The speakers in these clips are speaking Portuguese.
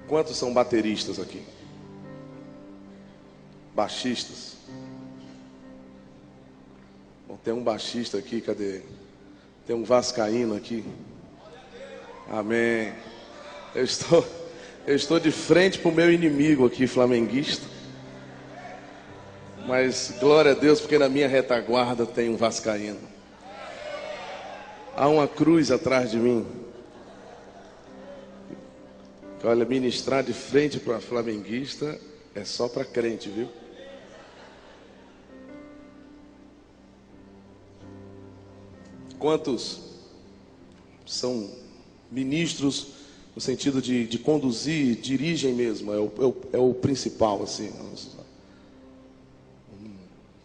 Quantos são bateristas aqui? Baixistas? Bom, tem um baixista aqui, cadê? Tem um vascaíno aqui. Amém. Eu estou de frente para o meu inimigo aqui, flamenguista. Mas glória a Deus, porque na minha retaguarda tem um vascaíno. Há uma cruz atrás de mim. Olha, ministrar de frente para flamenguista é só para crente, viu? Quantos são ministros no sentido de conduzir, dirigem mesmo, é o principal, assim.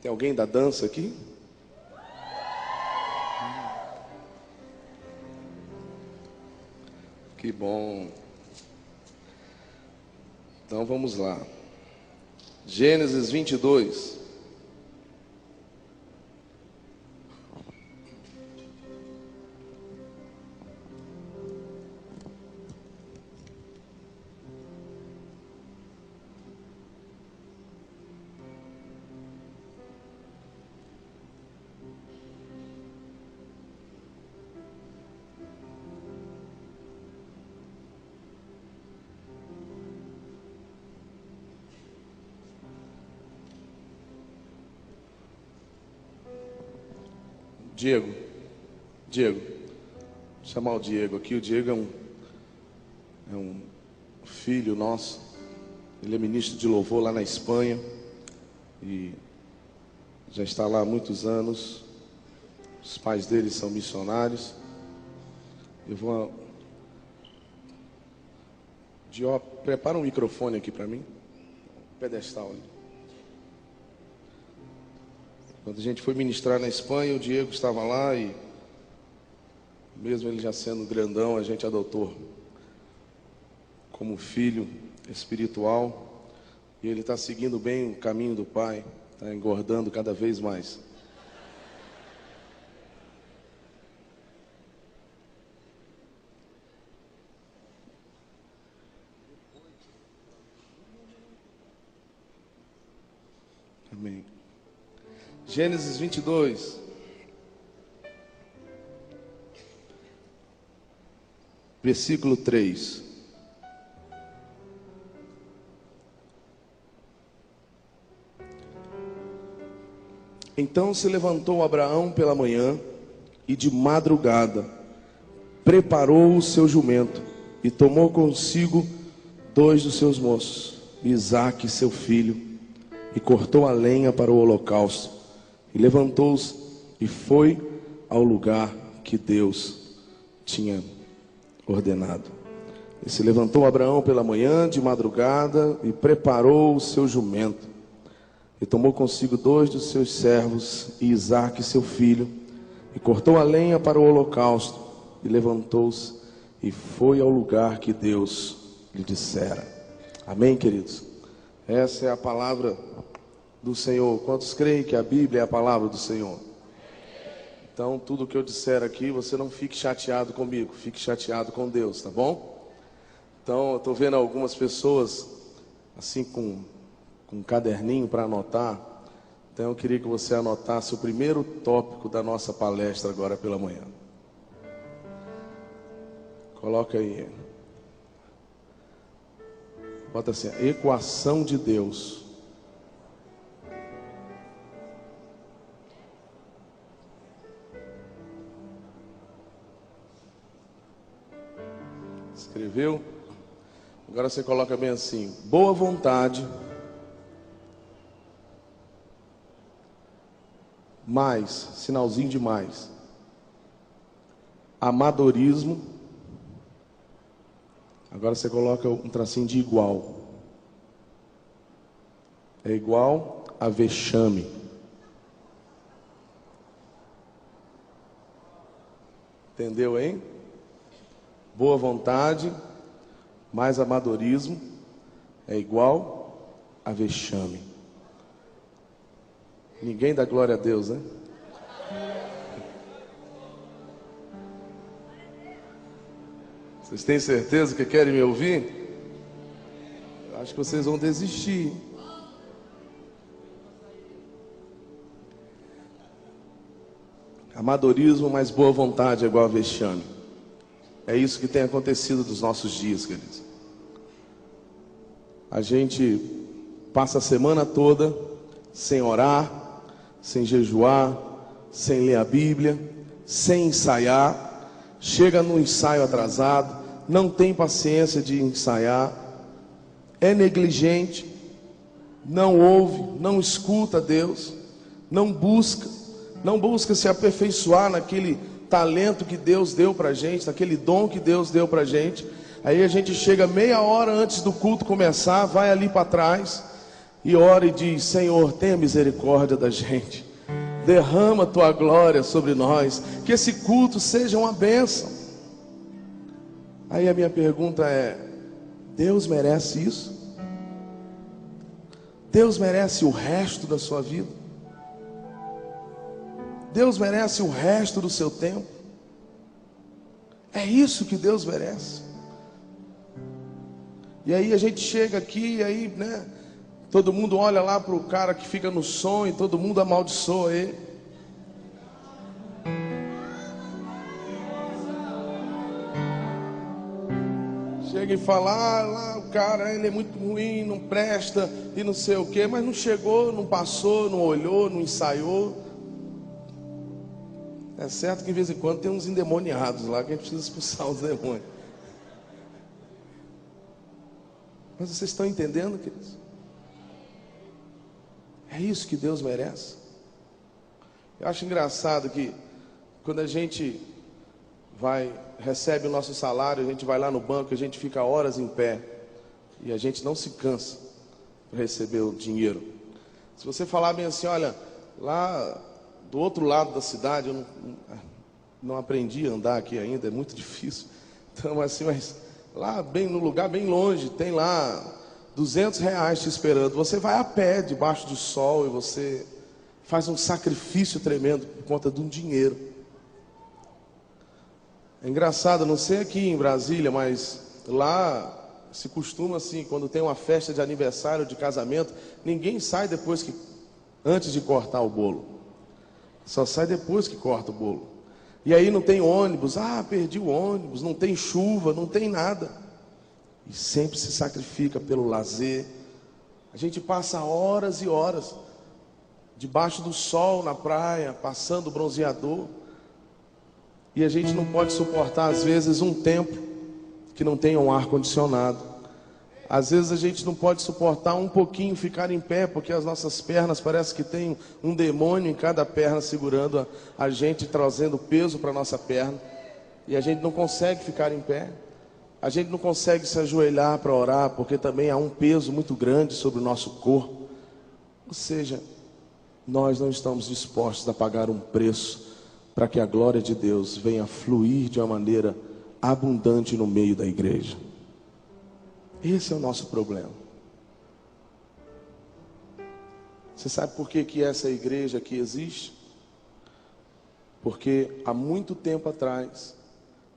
Tem alguém da dança aqui? Que bom. Então vamos lá. Gênesis 22. Diego, vou chamar o Diego aqui. O Diego é um filho nosso. Ele é ministro de louvor lá na Espanha e já está lá há muitos anos. Os pais dele são missionários. Eu vou... Dió, prepara um microfone aqui para mim. Pedestal ali. Quando a gente foi ministrar na Espanha, o Diego estava lá e, mesmo ele já sendo grandão, a gente adotou como filho espiritual. E ele está seguindo bem o caminho do Pai, está engordando cada vez mais. Amém. Gênesis 22. Versículo 3. Então se levantou Abraão pela manhã e de madrugada preparou o seu jumento e tomou consigo 2 dos seus moços, Isaque seu filho, e cortou a lenha para o holocausto. E levantou-se e foi ao lugar que Deus tinha ordenado. E se levantou Abraão pela manhã de madrugada e preparou o seu jumento. E tomou consigo 2 dos seus servos e Isaque seu filho. E cortou a lenha para o holocausto. E levantou-se e foi ao lugar que Deus lhe dissera. Amém, queridos? Essa é a palavra do Senhor. Quantos creem que a Bíblia é a palavra do Senhor? Então, tudo que eu disser aqui, você não fique chateado comigo, fique chateado com Deus, tá bom? Então, eu estou vendo algumas pessoas assim com um caderninho para anotar. Então, eu queria que você anotasse o primeiro tópico da nossa palestra agora pela manhã. Coloca aí. Bota assim, a equação de Deus. Escreveu? Agora você coloca bem assim: boa vontade, mais, sinalzinho de mais, amadorismo. Agora você coloca um tracinho de igual. É igual a vexame. Entendeu, hein? Boa vontade, mais amadorismo, é igual a vexame. Ninguém dá glória a Deus, né? Vocês têm certeza que querem me ouvir? Acho que vocês vão desistir. Amadorismo mais boa vontade é igual a vexame. É isso que tem acontecido nos nossos dias, queridos. A gente passa a semana toda sem orar, sem jejuar, sem ler a Bíblia, sem ensaiar. Chega no ensaio atrasado, não tem paciência de ensaiar, é negligente, não ouve, não escuta Deus, não busca se aperfeiçoar naquele talento que Deus deu pra gente, naquele dom que Deus deu pra gente. Aí a gente chega meia hora antes do culto começar, vai ali para trás e ora e diz: Senhor, tenha misericórdia da gente, derrama tua glória sobre nós, que esse culto seja uma bênção. Aí a minha pergunta é: Deus merece isso? Deus merece o resto da sua vida? Deus merece o resto do seu tempo? É isso que Deus merece. E aí a gente chega aqui e aí, né, todo mundo olha lá para o cara que fica no som e todo mundo amaldiçoa ele. Chega e fala: ah, lá o cara, ele é muito ruim, não presta e não sei o que, mas não chegou, não passou, não olhou, não ensaiou. É certo que de vez em quando tem uns endemoniados lá que a gente precisa expulsar os demônios. Mas vocês estão entendendo, queridos? É isso que Deus merece. Eu acho engraçado que quando a gente recebe o nosso salário, a gente vai lá no banco, a gente fica horas em pé e a gente não se cansa para receber o dinheiro. Se você falar bem assim: olha, lá do outro lado da cidade, eu não aprendi a andar aqui ainda, é muito difícil. Então assim, mas lá bem no lugar bem longe, tem lá R$200 te esperando. Você vai a pé debaixo do sol e você faz um sacrifício tremendo por conta de um dinheiro. É engraçado, não sei aqui em Brasília, mas lá se costuma assim, quando tem uma festa de aniversário, de casamento, ninguém sai antes de cortar o bolo. Só sai depois que corta o bolo. E aí não tem ônibus, perdi o ônibus, não tem chuva, não tem nada. E sempre se sacrifica pelo lazer. A gente passa horas e horas debaixo do sol na praia, passando bronzeador. E a gente não pode suportar às vezes um tempo que não tenha um ar-condicionado. Às vezes a gente não pode suportar um pouquinho ficar em pé, porque as nossas pernas parece que tem um demônio em cada perna segurando a gente, trazendo peso para a nossa perna. E a gente não consegue ficar em pé. A gente não consegue se ajoelhar para orar, porque também há um peso muito grande sobre o nosso corpo. Ou seja, nós não estamos dispostos a pagar um preço para que a glória de Deus venha fluir de uma maneira abundante no meio da igreja. Esse é o nosso problema. Você sabe por que essa igreja aqui existe? Porque há muito tempo atrás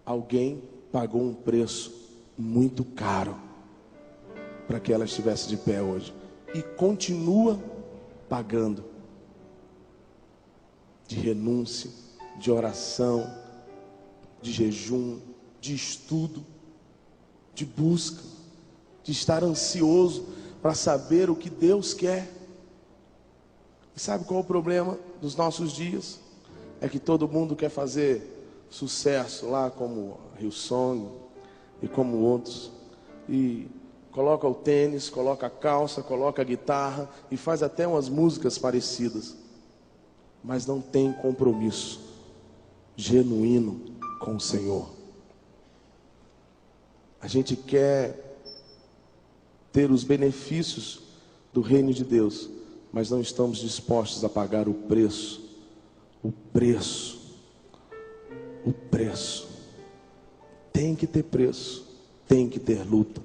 alguém pagou um preço muito caro para que ela estivesse de pé hoje, e continua pagando, de renúncia, de oração, de jejum, de estudo, de busca, de estar ansioso para saber o que Deus quer. E sabe qual é o problema dos nossos dias? É que todo mundo quer fazer sucesso lá, como Hillsong e como outros, e coloca o tênis, coloca a calça, coloca a guitarra e faz até umas músicas parecidas, mas não tem compromisso genuíno com o Senhor. A gente quer ter os benefícios do reino de Deus, mas não estamos dispostos a pagar o preço. O preço. Tem que ter preço, tem que ter luta.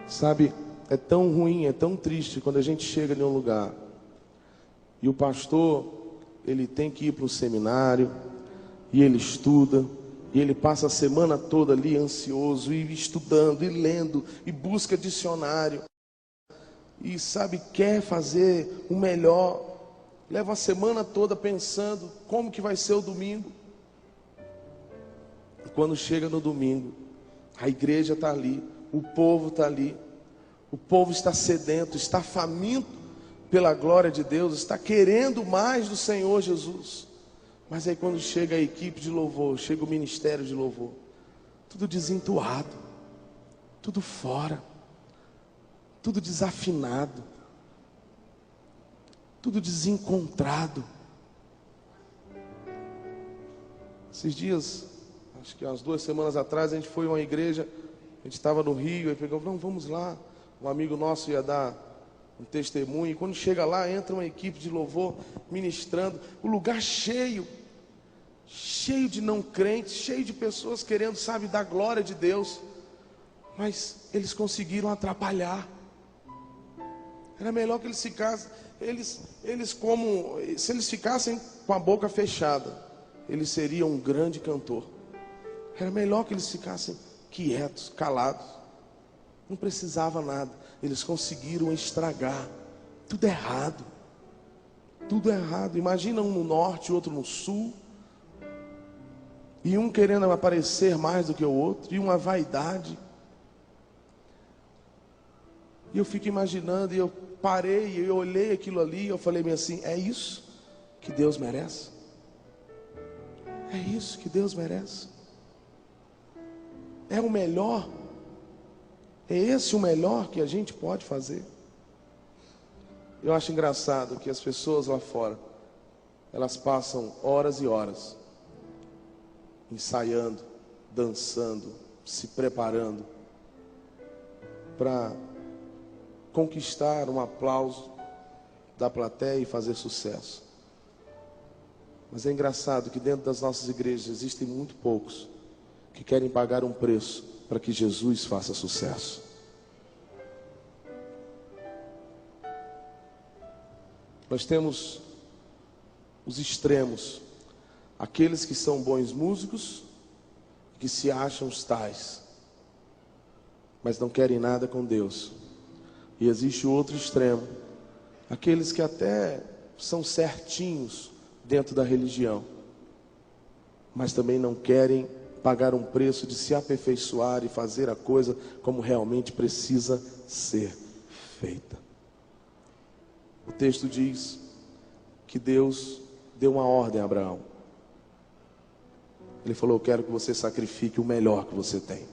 Sabe, é tão ruim, é tão triste quando a gente chega em um lugar e o pastor, ele tem que ir para o seminário, e ele estuda, E ele passa a semana toda ali ansioso, e estudando, e lendo, e busca dicionário. E sabe, quer fazer o melhor. Leva a semana toda pensando como que vai ser o domingo. E quando chega no domingo, a igreja está ali, o povo está ali. O povo está sedento, está faminto pela glória de Deus, está querendo mais do Senhor Jesus. Mas aí quando chega a equipe de louvor, chega o ministério de louvor, tudo desentoado, tudo fora, tudo desafinado, tudo desencontrado. Esses dias, acho que umas 2 semanas atrás, a gente foi a uma igreja, a gente estava no Rio, aí pegou, não, vamos lá. Um amigo nosso ia dar um testemunho, e quando chega lá, entra uma equipe de louvor ministrando, o lugar cheio de não crentes, cheio de pessoas querendo, sabe, dar glória de Deus, mas eles conseguiram atrapalhar. Era melhor que eles ficassem, se eles ficassem com a boca fechada, eles seriam um grande cantor. Era melhor que eles ficassem quietos, calados. Não precisava nada. Eles conseguiram estragar. Tudo errado. Tudo errado. Imagina um no norte, outro no sul. E um querendo aparecer mais do que o outro. E uma vaidade. E eu fico imaginando. E eu parei, e eu olhei aquilo ali. E eu falei assim, é isso que Deus merece? É isso que Deus merece? É o melhor? É esse o melhor que a gente pode fazer? Eu acho engraçado que as pessoas lá fora, elas passam horas e horas ensaiando, dançando, se preparando para conquistar um aplauso da plateia e fazer sucesso. Mas é engraçado que dentro das nossas igrejas existem muito poucos que querem pagar um preço para que Jesus faça sucesso. Nós temos os extremos, aqueles que são bons músicos, que se acham os tais, mas não querem nada com Deus. E existe o outro extremo, aqueles que até são certinhos dentro da religião, mas também não querem pagar um preço de se aperfeiçoar e fazer a coisa como realmente precisa ser feita. O texto diz que Deus deu uma ordem a Abraão. Ele falou, eu quero que você sacrifique o melhor que você tem.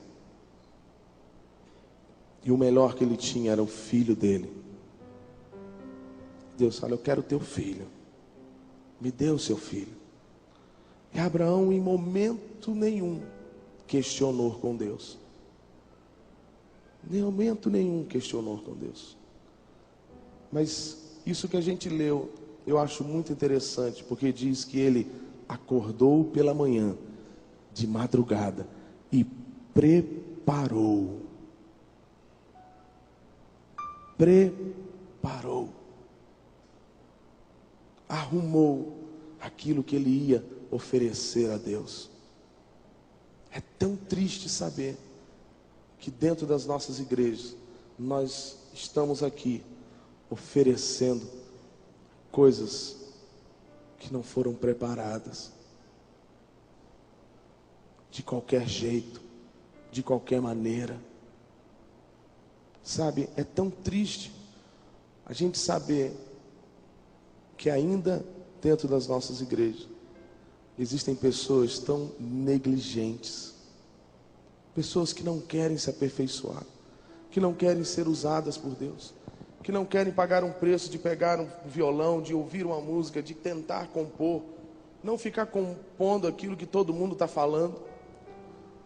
E o melhor que ele tinha era o filho dele. Deus fala, eu quero o teu filho. Me dê o seu filho. E Abraão, em momento nenhum, questionou com Deus. Em momento nenhum questionou com Deus. Mas isso que a gente leu, eu acho muito interessante, porque diz que ele acordou pela manhã, de madrugada, e preparou. Arrumou aquilo que ele ia oferecer a Deus. É tão triste saber que dentro das nossas igrejas nós estamos aqui oferecendo coisas que não foram preparadas, de qualquer jeito, de qualquer maneira. Sabe, é tão triste a gente saber que ainda dentro das nossas igrejas existem pessoas tão negligentes, pessoas que não querem se aperfeiçoar, que não querem ser usadas por Deus, que não querem pagar um preço de pegar um violão, de ouvir uma música, de tentar compor, não ficar compondo aquilo que todo mundo está falando,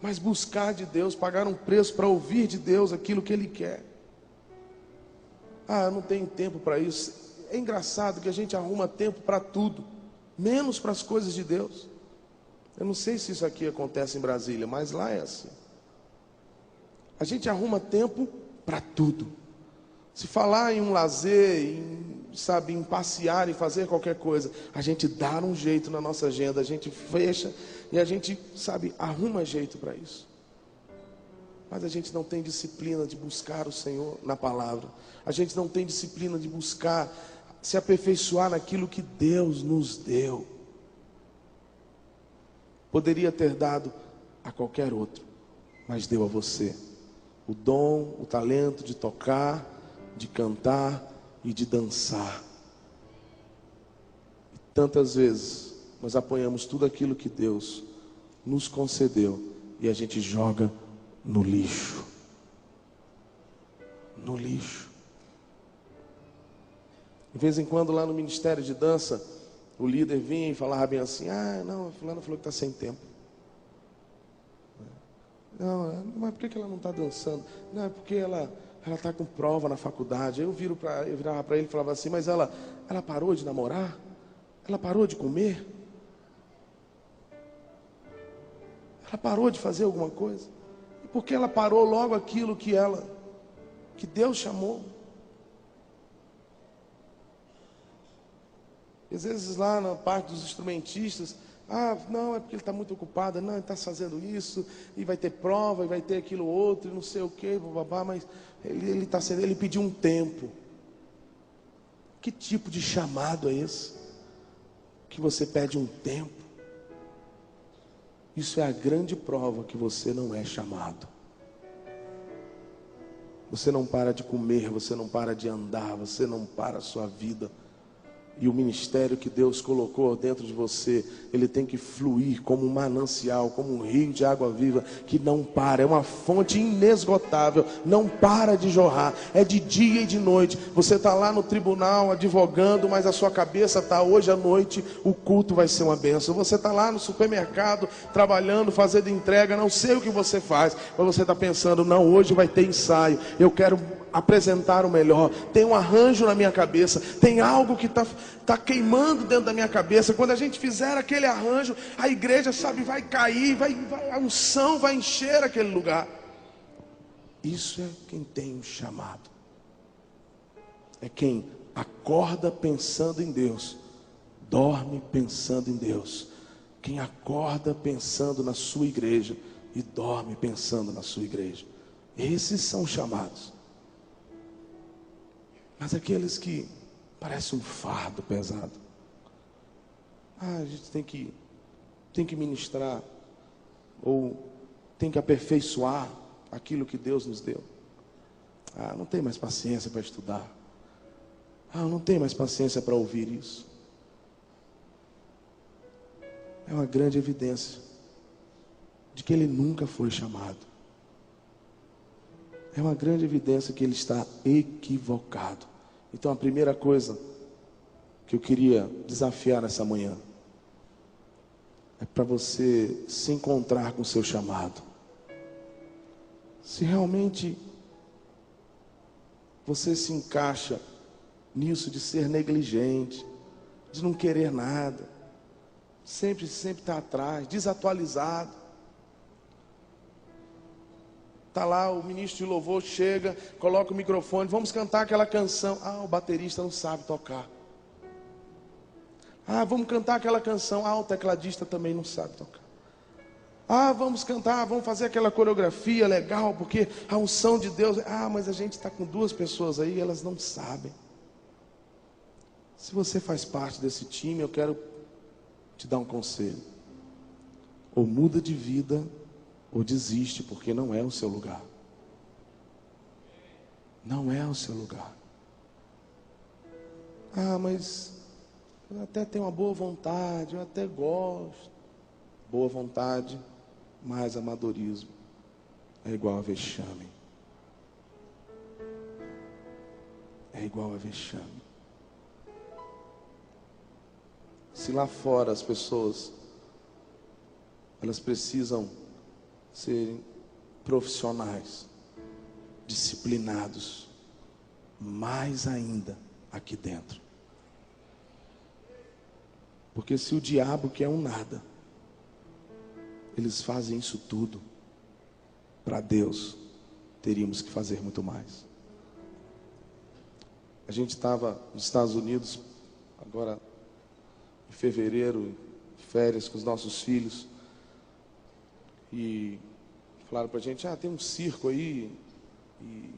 mas buscar de Deus, pagar um preço para ouvir de Deus aquilo que Ele quer. Eu não tenho tempo para isso. É engraçado que a gente arruma tempo para tudo, menos para as coisas de Deus. Eu não sei se isso aqui acontece em Brasília, mas lá é assim. A gente arruma tempo para tudo. Se falar em um lazer, em sabe, em passear e fazer qualquer coisa. A gente dá um jeito na nossa agenda, a gente fecha e a gente, sabe, arruma jeito para isso. Mas a gente não tem disciplina de buscar o Senhor na palavra. A gente não tem disciplina de buscar se aperfeiçoar naquilo que Deus nos deu. Poderia ter dado a qualquer outro, mas deu a você o dom, o talento de tocar, de cantar e de dançar. E tantas vezes nós apoiamos tudo aquilo que Deus nos concedeu e a gente joga no lixo. No lixo. De vez em quando lá no ministério de dança, o líder vinha e falava bem assim: ah, não, a fulana falou que está sem tempo. Não, mas por que ela não está dançando? Não, é porque ela está com prova na faculdade. Eu virava para ele e falava assim: mas ela parou de namorar? Ela parou de comer? Ela parou de fazer alguma coisa? E por que ela parou logo aquilo que Deus chamou? Às vezes lá na parte dos instrumentistas, ah, não, é porque ele está muito ocupado, não, ele está fazendo isso, e vai ter prova, e vai ter aquilo outro, e não sei o que, babá, mas ele pediu um tempo. Que tipo de chamado é esse? Que você pede um tempo? Isso é a grande prova que você não é chamado. Você não para de comer, você não para de andar, você não para a sua vida. E o ministério que Deus colocou dentro de você, ele tem que fluir como um manancial, como um rio de água viva que não para, é uma fonte inesgotável, não para de jorrar, é de dia e de noite. Você está lá no tribunal advogando, mas a sua cabeça está: hoje à noite o culto vai ser uma bênção. Você está lá no supermercado trabalhando, fazendo entrega, não sei o que você faz, mas você está pensando: não, hoje vai ter ensaio, eu quero apresentar o melhor, tem um arranjo na minha cabeça, tem algo que está queimando dentro da minha cabeça. Quando a gente fizer aquele arranjo, a igreja, sabe, vai cair, a unção vai encher aquele lugar. Isso é quem tem um chamado, é quem acorda pensando em Deus, dorme pensando em Deus. Quem acorda pensando na sua igreja e dorme pensando na sua igreja. Esses são chamados. Mas aqueles que parecem um fardo pesado, a gente tem que ministrar, ou tem que aperfeiçoar aquilo que Deus nos deu. Ah, não tem mais paciência para estudar. Ah, não tem mais paciência para ouvir isso. É uma grande evidência de que ele nunca foi chamado. É uma grande evidência que ele está equivocado. Então a primeira coisa que eu queria desafiar nessa manhã é para você se encontrar com o seu chamado. Se realmente você se encaixa nisso de ser negligente, de não querer nada, sempre está atrás, desatualizado. Está lá o ministro de louvor, chega, coloca o microfone, vamos cantar aquela canção. Ah, o baterista não sabe tocar. Ah, vamos cantar aquela canção. Ah, o tecladista também não sabe tocar. Ah, vamos cantar, vamos fazer aquela coreografia legal, porque a unção de Deus. Ah, mas a gente está com 2 pessoas aí, elas não sabem. Se você faz parte desse time, eu quero te dar um conselho. Ou muda de vida, ou desiste, porque não é o seu lugar. Não é o seu lugar. Ah, mas eu até tenho uma boa vontade, eu até gosto. Boa vontade, mais amadorismo é igual a vexame. É igual a vexame. Se lá fora as pessoas, elas precisam serem profissionais, disciplinados, mais ainda aqui dentro. Porque se o diabo quer um nada, eles fazem isso tudo. Para Deus, teríamos que fazer muito mais. A gente estava nos Estados Unidos, agora em fevereiro, férias com os nossos filhos, e falaram para a gente, tem um circo aí, e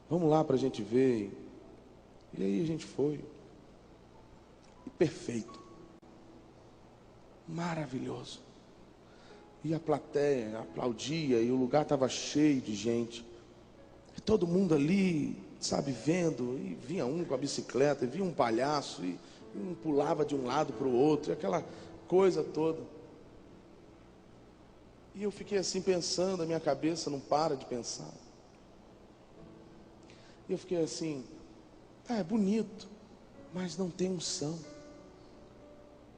vamos lá para a gente ver. E aí a gente foi, e perfeito, maravilhoso, e a plateia aplaudia, e o lugar estava cheio de gente, e todo mundo ali, sabe, vendo, e vinha um com a bicicleta, e vinha um palhaço, e um pulava de um lado para o outro, e aquela coisa toda. E eu fiquei assim pensando, a minha cabeça não para de pensar. E eu fiquei assim, é bonito, mas não tem unção.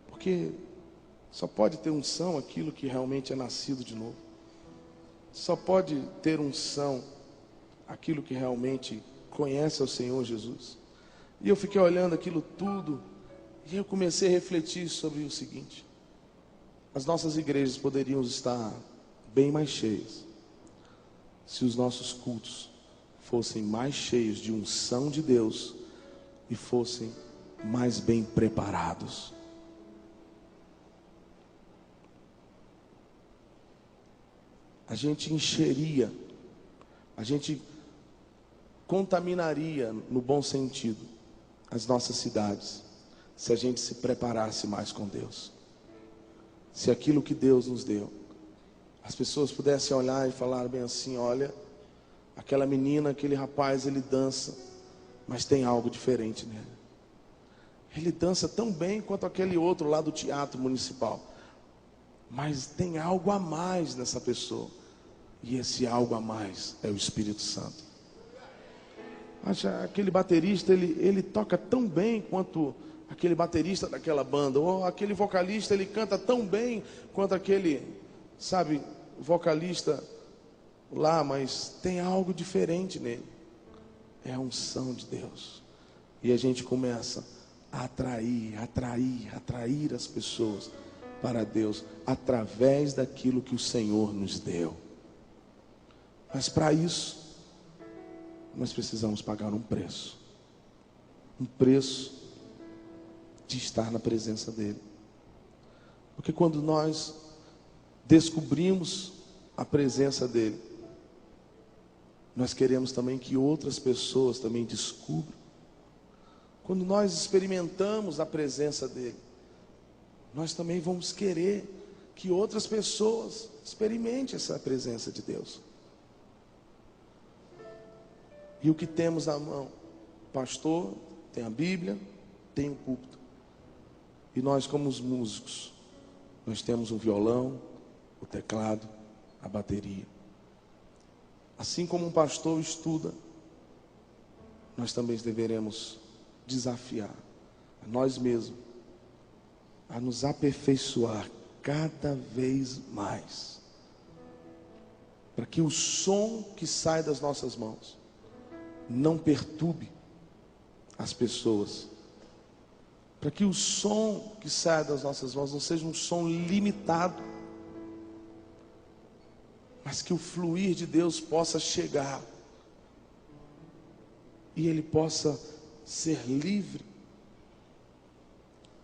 Porque só pode ter unção aquilo que realmente é nascido de novo. Só pode ter unção aquilo que realmente conhece o Senhor Jesus. E eu fiquei olhando aquilo tudo, e eu comecei a refletir sobre o seguinte: as nossas igrejas poderiam estar bem mais cheias se os nossos cultos fossem mais cheios de unção de Deus e fossem mais bem preparados. A gente encheria, a gente contaminaria, no bom sentido, as nossas cidades, se a gente se preparasse mais com Deus. Se aquilo que Deus nos deu, as pessoas pudessem olhar e falar bem assim: olha, aquela menina, aquele rapaz, ele dança, mas tem algo diferente nele. Ele dança tão bem quanto aquele outro lá do teatro municipal, mas tem algo a mais nessa pessoa, e esse algo a mais é o Espírito Santo. Acha, aquele baterista, ele toca tão bem quanto aquele baterista daquela banda, ou aquele vocalista, ele canta tão bem quanto aquele, sabe, vocalista lá, mas tem algo diferente nele. É a unção de Deus. E a gente começa a atrair as pessoas para Deus através daquilo que o Senhor nos deu. Mas para isso nós precisamos pagar um preço de estar na presença dele. Porque quando nós descobrimos a presença dele, nós queremos também que outras pessoas também descubram. Quando nós experimentamos a presença dele, nós também vamos querer que outras pessoas experimentem essa presença de Deus. E o que temos na mão? O pastor tem a Bíblia, tem o púlpito. E nós, como os músicos, nós temos o violão, o teclado, a bateria. Assim como um pastor estuda, nós também deveremos desafiar a nós mesmos a nos aperfeiçoar cada vez mais, para que o som que sai das nossas mãos não perturbe as pessoas, para que o som que sai das nossas mãos não seja um som limitado, mas que o fluir de Deus possa chegar e ele possa ser livre,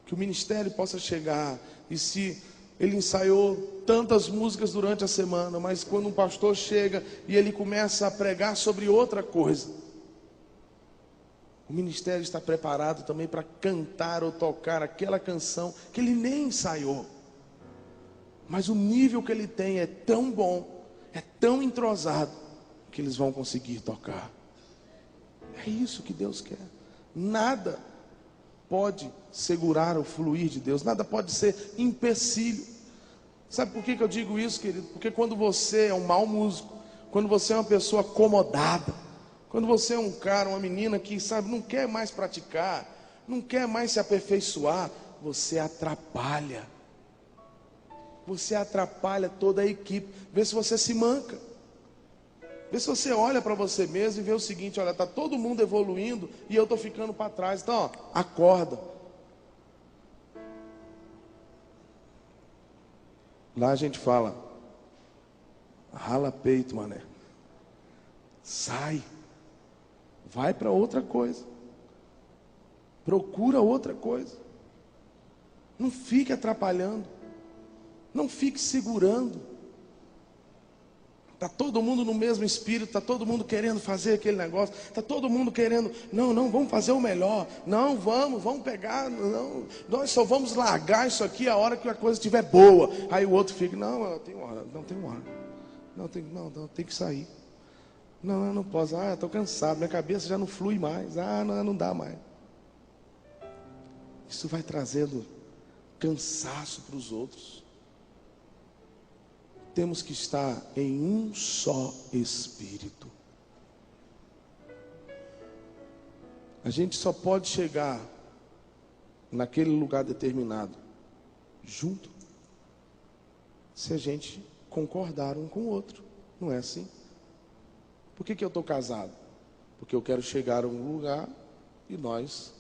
que o ministério possa chegar. E se ele ensaiou tantas músicas durante a semana, mas quando um pastor chega e ele começa a pregar sobre outra coisa, o ministério está preparado também para cantar ou tocar aquela canção que ele nem ensaiou, mas o nível que ele tem é tão bom, é tão entrosado, que eles vão conseguir tocar. É isso que Deus quer. Nada pode segurar o fluir de Deus, nada pode ser empecilho. Sabe por que eu digo isso, querido? Porque quando você é um mau músico, quando você é uma pessoa acomodada, quando você é um cara, uma menina que, sabe, não quer mais praticar, não quer mais se aperfeiçoar, você atrapalha. Você atrapalha toda a equipe. Vê se você se manca. Vê se você olha para você mesmo e vê o seguinte: olha, está todo mundo evoluindo e eu estou ficando para trás. Então, acorda. Lá a gente fala: rala peito, mané. Sai. Vai para outra coisa. Procura outra coisa. Não fique atrapalhando. Não fique segurando. Está todo mundo no mesmo espírito, está todo mundo querendo fazer aquele negócio, está todo mundo querendo, não, vamos fazer o melhor, não, vamos pegar, não, nós só vamos largar isso aqui a hora que a coisa estiver boa. Aí o outro fica, não, tem hora, tem que sair. Não, eu não posso, estou cansado, minha cabeça já não flui mais, não dá mais. Isso vai trazendo cansaço para os outros. Temos que estar em um só espírito. A gente só pode chegar naquele lugar determinado junto se a gente concordar um com o outro. Não é assim? Por que eu estou casado? Porque eu quero chegar a um lugar e nós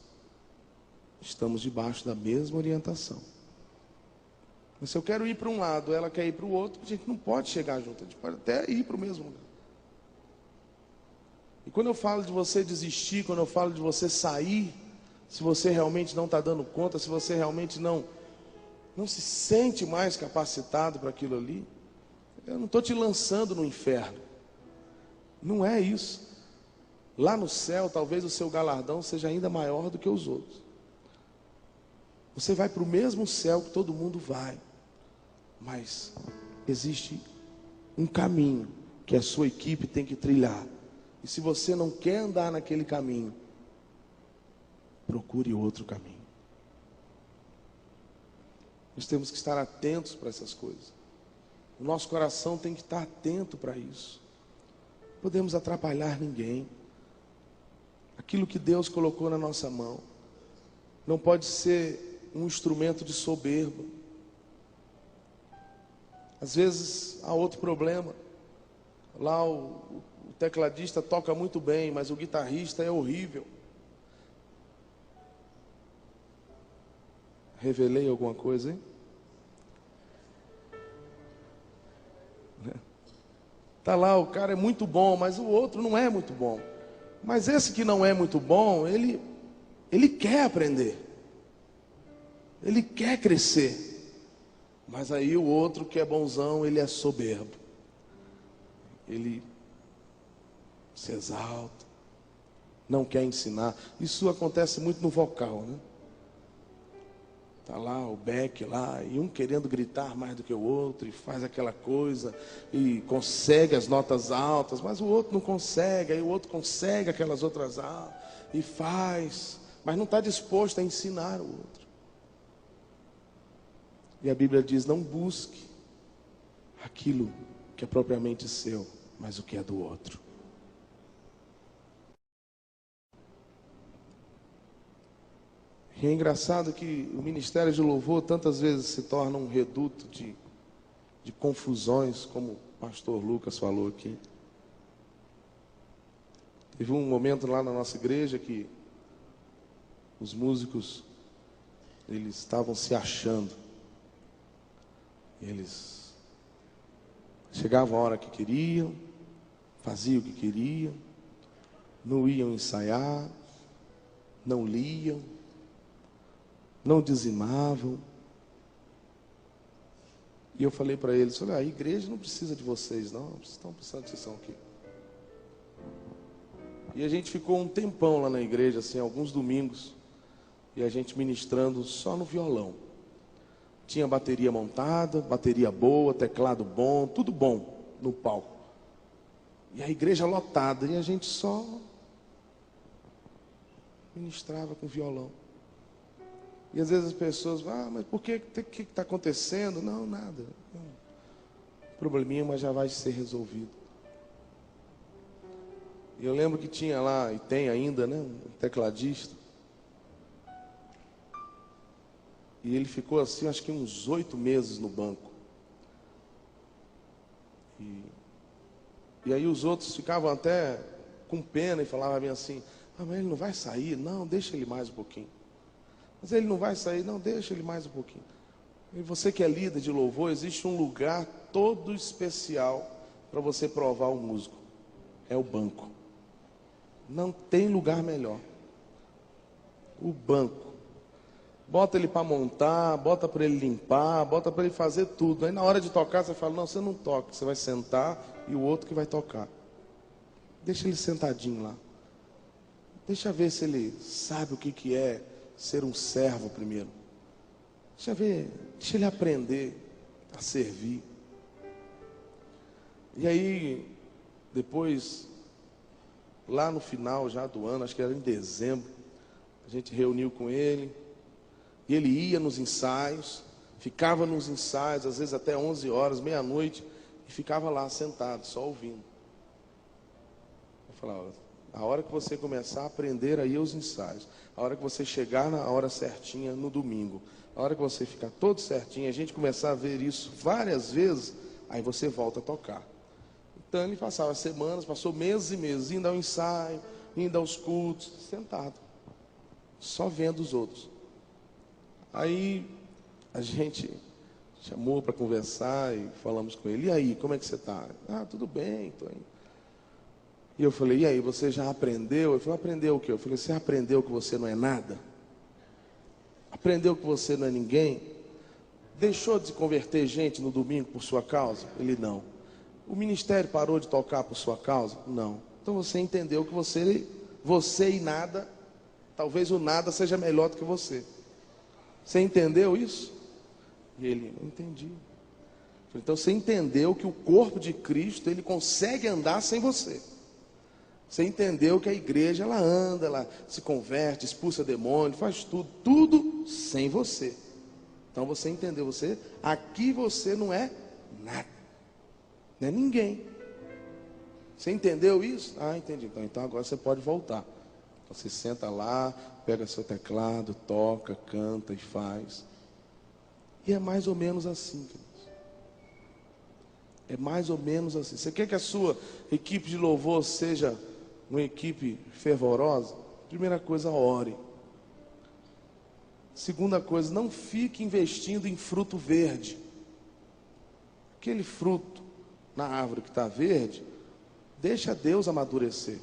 estamos debaixo da mesma orientação. Mas se eu quero ir para um lado, ela quer ir para o outro, a gente não pode chegar junto, a gente pode até ir para o mesmo lugar. E quando eu falo de você desistir, quando eu falo de você sair, se você realmente não está dando conta, se você realmente não se sente mais capacitado para aquilo ali, eu não estou te lançando no inferno. Não é isso. Lá no céu, talvez o seu galardão seja ainda maior do que os outros. Você vai para o mesmo céu que todo mundo vai. Mas existe um caminho que a sua equipe tem que trilhar. E se você não quer andar naquele caminho, procure outro caminho. Nós temos que estar atentos para essas coisas. O nosso coração tem que estar atento para isso. Não podemos atrapalhar ninguém. Aquilo que Deus colocou na nossa mão não pode ser um instrumento de soberba. Às vezes há outro problema. Lá o tecladista toca muito bem, mas o guitarrista é horrível. Revelei alguma coisa, hein? Tá lá, o cara é muito bom, mas o outro não é muito bom. Mas esse que não é muito bom, ele quer aprender. Ele quer crescer. Mas aí o outro que é bonzão, ele é soberbo. Ele se exalta, não quer ensinar. Isso acontece muito no vocal, né? Tá lá o Beck lá, e um querendo gritar mais do que o outro, e faz aquela coisa, e consegue as notas altas, mas o outro não consegue, aí o outro consegue aquelas outras altas, e faz, mas não está disposto a ensinar o outro. E a Bíblia diz, não busque aquilo que é propriamente seu, mas o que é do outro. E é engraçado que o ministério de louvor tantas vezes se torna um reduto de confusões, como o pastor Lucas falou aqui. Teve um momento lá na nossa igreja que os músicos, eles estavam se achando. Eles chegavam a hora que queriam, faziam o que queriam, não iam ensaiar, não liam, não dizimavam. E eu falei para eles, olha, a igreja não precisa de vocês não, vocês estão precisando de vocês aqui. E a gente ficou um tempão lá na igreja, assim, alguns domingos, e a gente ministrando só no violão. Tinha bateria montada, bateria boa, teclado bom, tudo bom no palco. E a igreja lotada, e a gente só ministrava com violão. E às vezes as pessoas vão, mas por que está acontecendo? Não, nada. Um probleminha, mas já vai ser resolvido. E eu lembro que tinha lá, e tem ainda, né, um tecladista. E ele ficou assim, acho que uns 8 meses no banco. E aí os outros ficavam até com pena e falavam bem assim, mas ele não vai sair? Não, deixa ele mais um pouquinho. Mas ele não vai sair? Não, deixa ele mais um pouquinho. E você que é líder de louvor, existe um lugar todo especial para você provar o músico. É o banco. Não tem lugar melhor. o banco. Bota ele para montar, bota para ele limpar, bota para ele fazer tudo. Aí na hora de tocar, você fala, não, você não toca, você vai sentar e o outro que vai tocar. Deixa ele sentadinho lá. Deixa ver se ele sabe o que é ser um servo primeiro. Deixa ele aprender a servir. E aí, depois, lá no final já do ano, acho que era em dezembro, a gente reuniu com ele. E ele ia nos ensaios, ficava nos ensaios, às vezes até 11 horas, meia-noite, e ficava lá sentado, só ouvindo. Eu falava, a hora que você começar a aprender aí os ensaios, a hora que você chegar na hora certinha no domingo, a hora que você ficar todo certinho, a gente começar a ver isso várias vezes, aí você volta a tocar. Então ele passava semanas, passou meses e meses, indo ao ensaio, indo aos cultos, sentado, só vendo os outros. Aí a gente chamou para conversar e falamos com ele. E aí, como é que você está? Ah, tudo bem, estou indo. E eu falei, e aí, você já aprendeu? Ele falou, aprendeu o quê? Eu falei, você aprendeu que você não é nada? Aprendeu que você não é ninguém? Deixou de converter gente no domingo por sua causa? Ele, não. O ministério parou de tocar por sua causa? Não. Então você entendeu que você e nada, talvez o nada seja melhor do que você. Você entendeu isso? E ele, não entendi. Então você entendeu que o corpo de Cristo, ele consegue andar sem você. Você entendeu que a igreja, ela anda, ela se converte, expulsa demônio, faz tudo sem você. Então você entendeu, aqui você não é nada, não é ninguém. Você entendeu isso? Ah, entendi. Então agora você pode voltar. Você senta lá, pega seu teclado, toca, canta e faz. E é mais ou menos assim, queridos. É mais ou menos assim. Você quer que a sua equipe de louvor seja uma equipe fervorosa? Primeira coisa, ore. Segunda coisa, não fique investindo em fruto verde. Aquele fruto na árvore que está verde, deixa Deus amadurecer.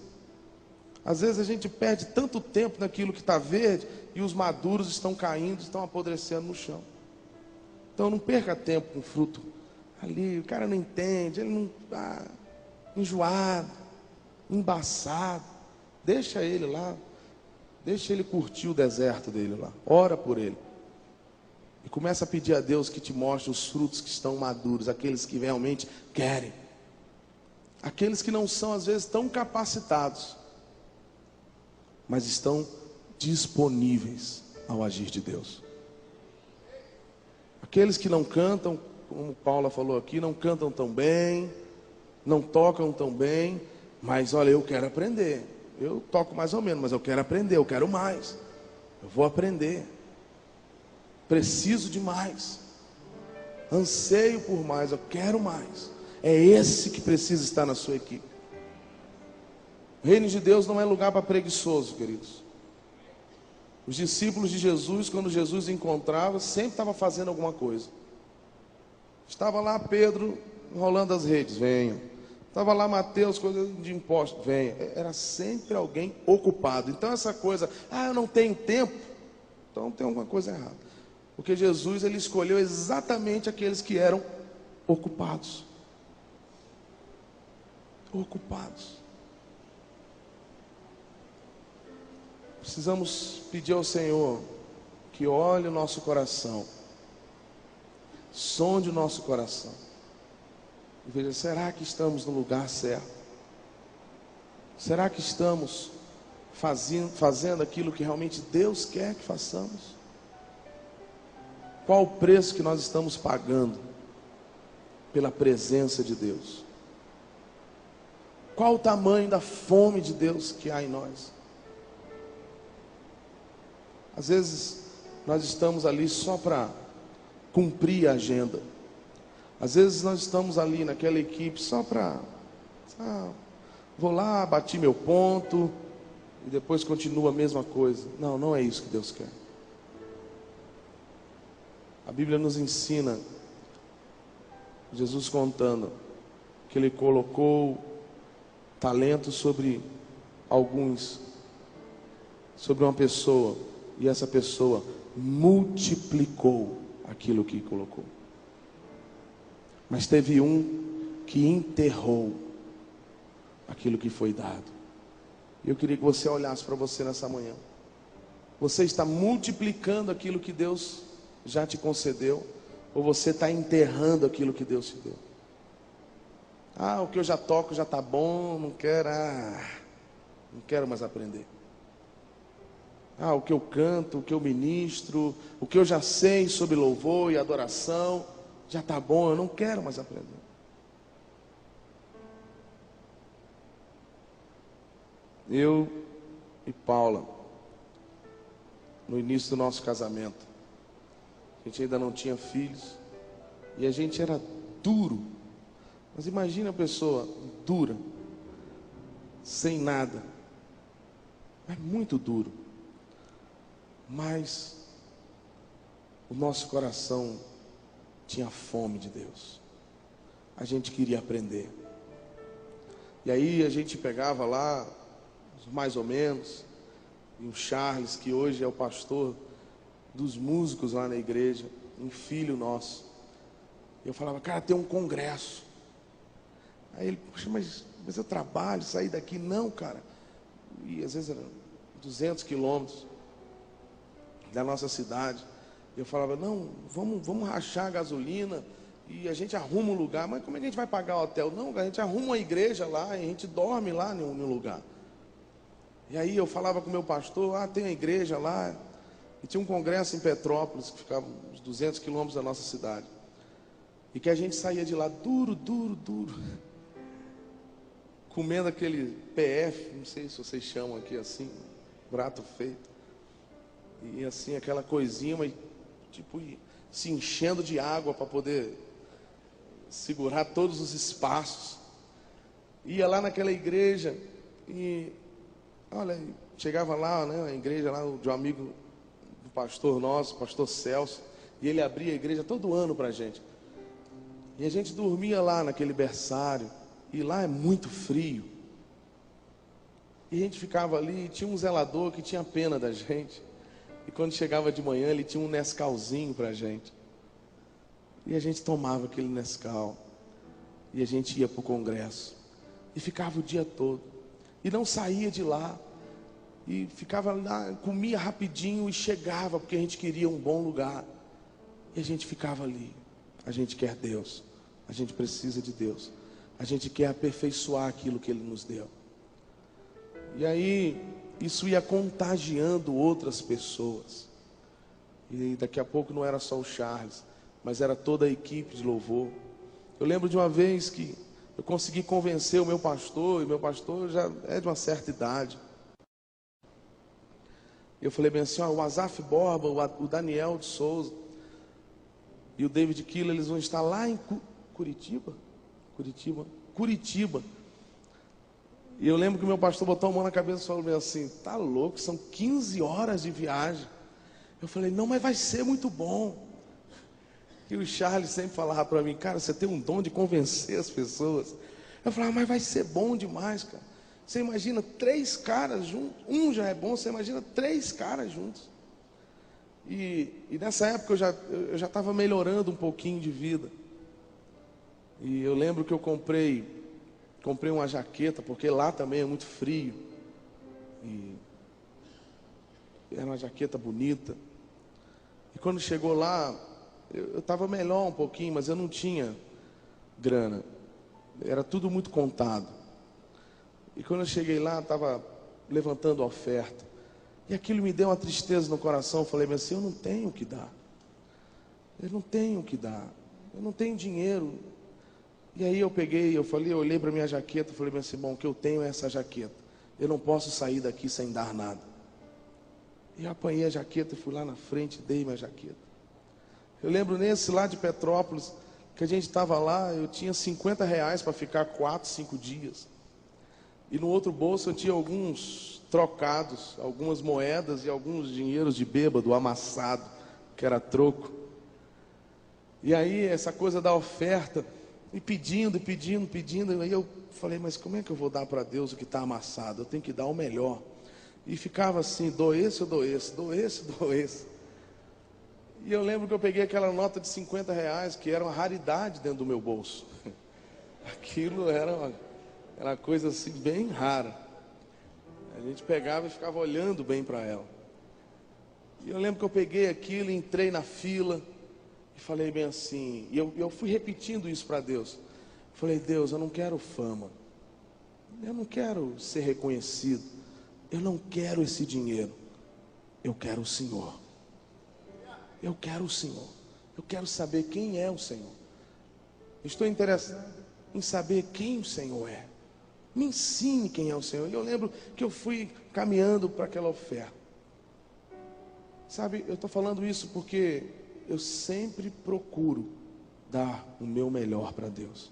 Às vezes a gente perde tanto tempo naquilo que está verde e os maduros estão caindo, estão apodrecendo no chão. Então não perca tempo com fruto ali, o cara não entende, ele não está enjoado, embaçado. Deixa ele lá, deixa ele curtir o deserto dele lá, ora por ele. E começa a pedir a Deus que te mostre os frutos que estão maduros, aqueles que realmente querem. Aqueles que não são às vezes tão capacitados, mas estão disponíveis ao agir de Deus. Aqueles que não cantam, como Paula falou aqui, não cantam tão bem, não tocam tão bem, mas olha, eu quero aprender. Eu toco mais ou menos, mas eu quero aprender, eu quero mais. Eu vou aprender. Preciso de mais. Anseio por mais, eu quero mais. É esse que precisa estar na sua equipe. O reino de Deus não é lugar para preguiçoso, queridos. Os discípulos de Jesus, quando Jesus encontrava, sempre estava fazendo alguma coisa. Estava lá Pedro enrolando as redes, venha. Estava lá Mateus, coisa de impostos, venha. Era sempre alguém ocupado. Então essa coisa, eu não tenho tempo, então tem alguma coisa errada. Porque Jesus, ele escolheu exatamente aqueles que eram ocupados. Ocupados. Precisamos pedir ao Senhor que olhe o nosso coração, sonde o nosso coração e veja, será que estamos no lugar certo? Será que estamos fazendo aquilo que realmente Deus quer que façamos? Qual o preço que nós estamos pagando pela presença de Deus? Qual o tamanho da fome de Deus que há em nós? Às vezes nós estamos ali só para cumprir a agenda. Às vezes nós estamos ali naquela equipe só para, vou lá, bati meu ponto e depois continua a mesma coisa. Não, não é isso que Deus quer. A Bíblia nos ensina, Jesus contando, que Ele colocou talentos sobre alguns, sobre uma pessoa. e essa pessoa multiplicou aquilo que colocou. Mas teve um que enterrou aquilo que foi dado. Eu queria que você olhasse para você nessa manhã. Você está multiplicando aquilo que Deus já te concedeu, ou você está enterrando aquilo que Deus te deu? Ah, o que eu já toco já está bom, não quero mais aprender. Ah, o que eu canto, o que eu ministro, o que eu já sei sobre louvor e adoração, já está bom, eu não quero mais aprender. Eu e Paula, no início do nosso casamento, a gente ainda não tinha filhos, e a gente era duro. Mas imagina a pessoa dura, sem nada, é muito duro. Mas o nosso coração tinha fome de Deus. A gente queria aprender. E aí a gente pegava lá, mais ou menos, e o Charles, que hoje é o pastor dos músicos lá na igreja, um filho nosso. Eu falava, cara, tem um congresso. Aí ele, poxa, mas eu trabalho, sair daqui. Não, cara. E às vezes eram 200 quilômetros da nossa cidade. Eu falava, não, vamos rachar a gasolina e a gente arruma um lugar. Mas como é que a gente vai pagar o hotel? Não, a gente arruma uma igreja lá e a gente dorme lá em um lugar. E aí eu falava com o meu pastor, tem a igreja lá. E tinha um congresso em Petrópolis, que ficava uns 200 quilômetros da nossa cidade. E que a gente saía de lá duro. Comendo aquele PF, não sei se vocês chamam aqui assim, prato feito. E assim, aquela coisinha, mas tipo, se enchendo de água para poder segurar todos os espaços. Ia lá naquela igreja e, olha, chegava lá, né, a igreja lá de um amigo do pastor nosso, pastor Celso, e ele abria a igreja todo ano para a gente. E a gente dormia lá naquele berçário, e lá é muito frio. E a gente ficava ali, tinha um zelador que tinha pena da gente. E quando chegava de manhã, ele tinha um Nescauzinho para a gente. E a gente tomava aquele Nescau. E a gente ia para o congresso. E ficava o dia todo. E não saía de lá. E ficava lá, comia rapidinho e chegava, porque a gente queria um bom lugar. E a gente ficava ali. A gente quer Deus. A gente precisa de Deus. A gente quer aperfeiçoar aquilo que Ele nos deu. E aí, isso ia contagiando outras pessoas. E daqui a pouco não era só o Charles, mas era toda a equipe de louvor. Eu lembro de uma vez que eu consegui convencer o meu pastor, e meu pastor já é de uma certa idade. Eu falei bem assim, o Asaf Borba, o Daniel de Souza e o David Killer, eles vão estar lá em Curitiba. E eu lembro que o meu pastor botou a mão na cabeça e falou bem assim, tá louco, são 15 horas de viagem. Eu falei, não, mas vai ser muito bom. E o Charles sempre falava para mim, cara, você tem um dom de convencer as pessoas. Eu falava, mas vai ser bom demais, cara. Você imagina 3 caras juntos, um já é bom, você imagina 3 caras juntos. E nessa época eu já estava melhorando um pouquinho de vida. E eu lembro que eu comprei uma jaqueta, porque lá também é muito frio. E era uma jaqueta bonita. E quando chegou lá, eu estava melhor um pouquinho, mas eu não tinha grana. Era tudo muito contado. E quando eu cheguei lá, estava levantando a oferta. E aquilo me deu uma tristeza no coração. Eu falei assim, eu não tenho o que dar. Eu não tenho o que dar. Eu não tenho dinheiro. E aí eu olhei para minha jaqueta, falei assim, bom, o que eu tenho é essa jaqueta. Eu não posso sair daqui sem dar nada. E eu apanhei a jaqueta e fui lá na frente, dei minha jaqueta. Eu lembro nesse lá de Petrópolis, que a gente estava lá, eu tinha R$50 para ficar 4, 5 dias. E no outro bolso eu tinha alguns trocados, algumas moedas e alguns dinheiros de bêbado amassado, que era troco. E aí essa coisa da oferta, e pedindo, e aí eu falei, mas como é que eu vou dar para Deus o que está amassado? Eu tenho que dar o melhor. E ficava assim, dou esse, eu dou esse, dou esse, dou esse. E eu lembro que eu peguei aquela nota de R$ 50, que era uma raridade dentro do meu bolso. Aquilo era uma coisa assim bem rara. A gente pegava e ficava olhando bem para ela. E eu lembro que eu peguei aquilo, entrei na fila e falei bem assim, e eu fui repetindo isso para Deus. Falei, Deus, eu não quero fama, eu não quero ser reconhecido, eu não quero esse dinheiro, eu quero o Senhor. Eu quero o Senhor, eu quero saber quem é o Senhor. Estou interessado em saber quem o Senhor é. Me ensine quem é o Senhor. E eu lembro que eu fui caminhando para aquela oferta. Sabe, eu estou falando isso porque eu sempre procuro dar o meu melhor para Deus.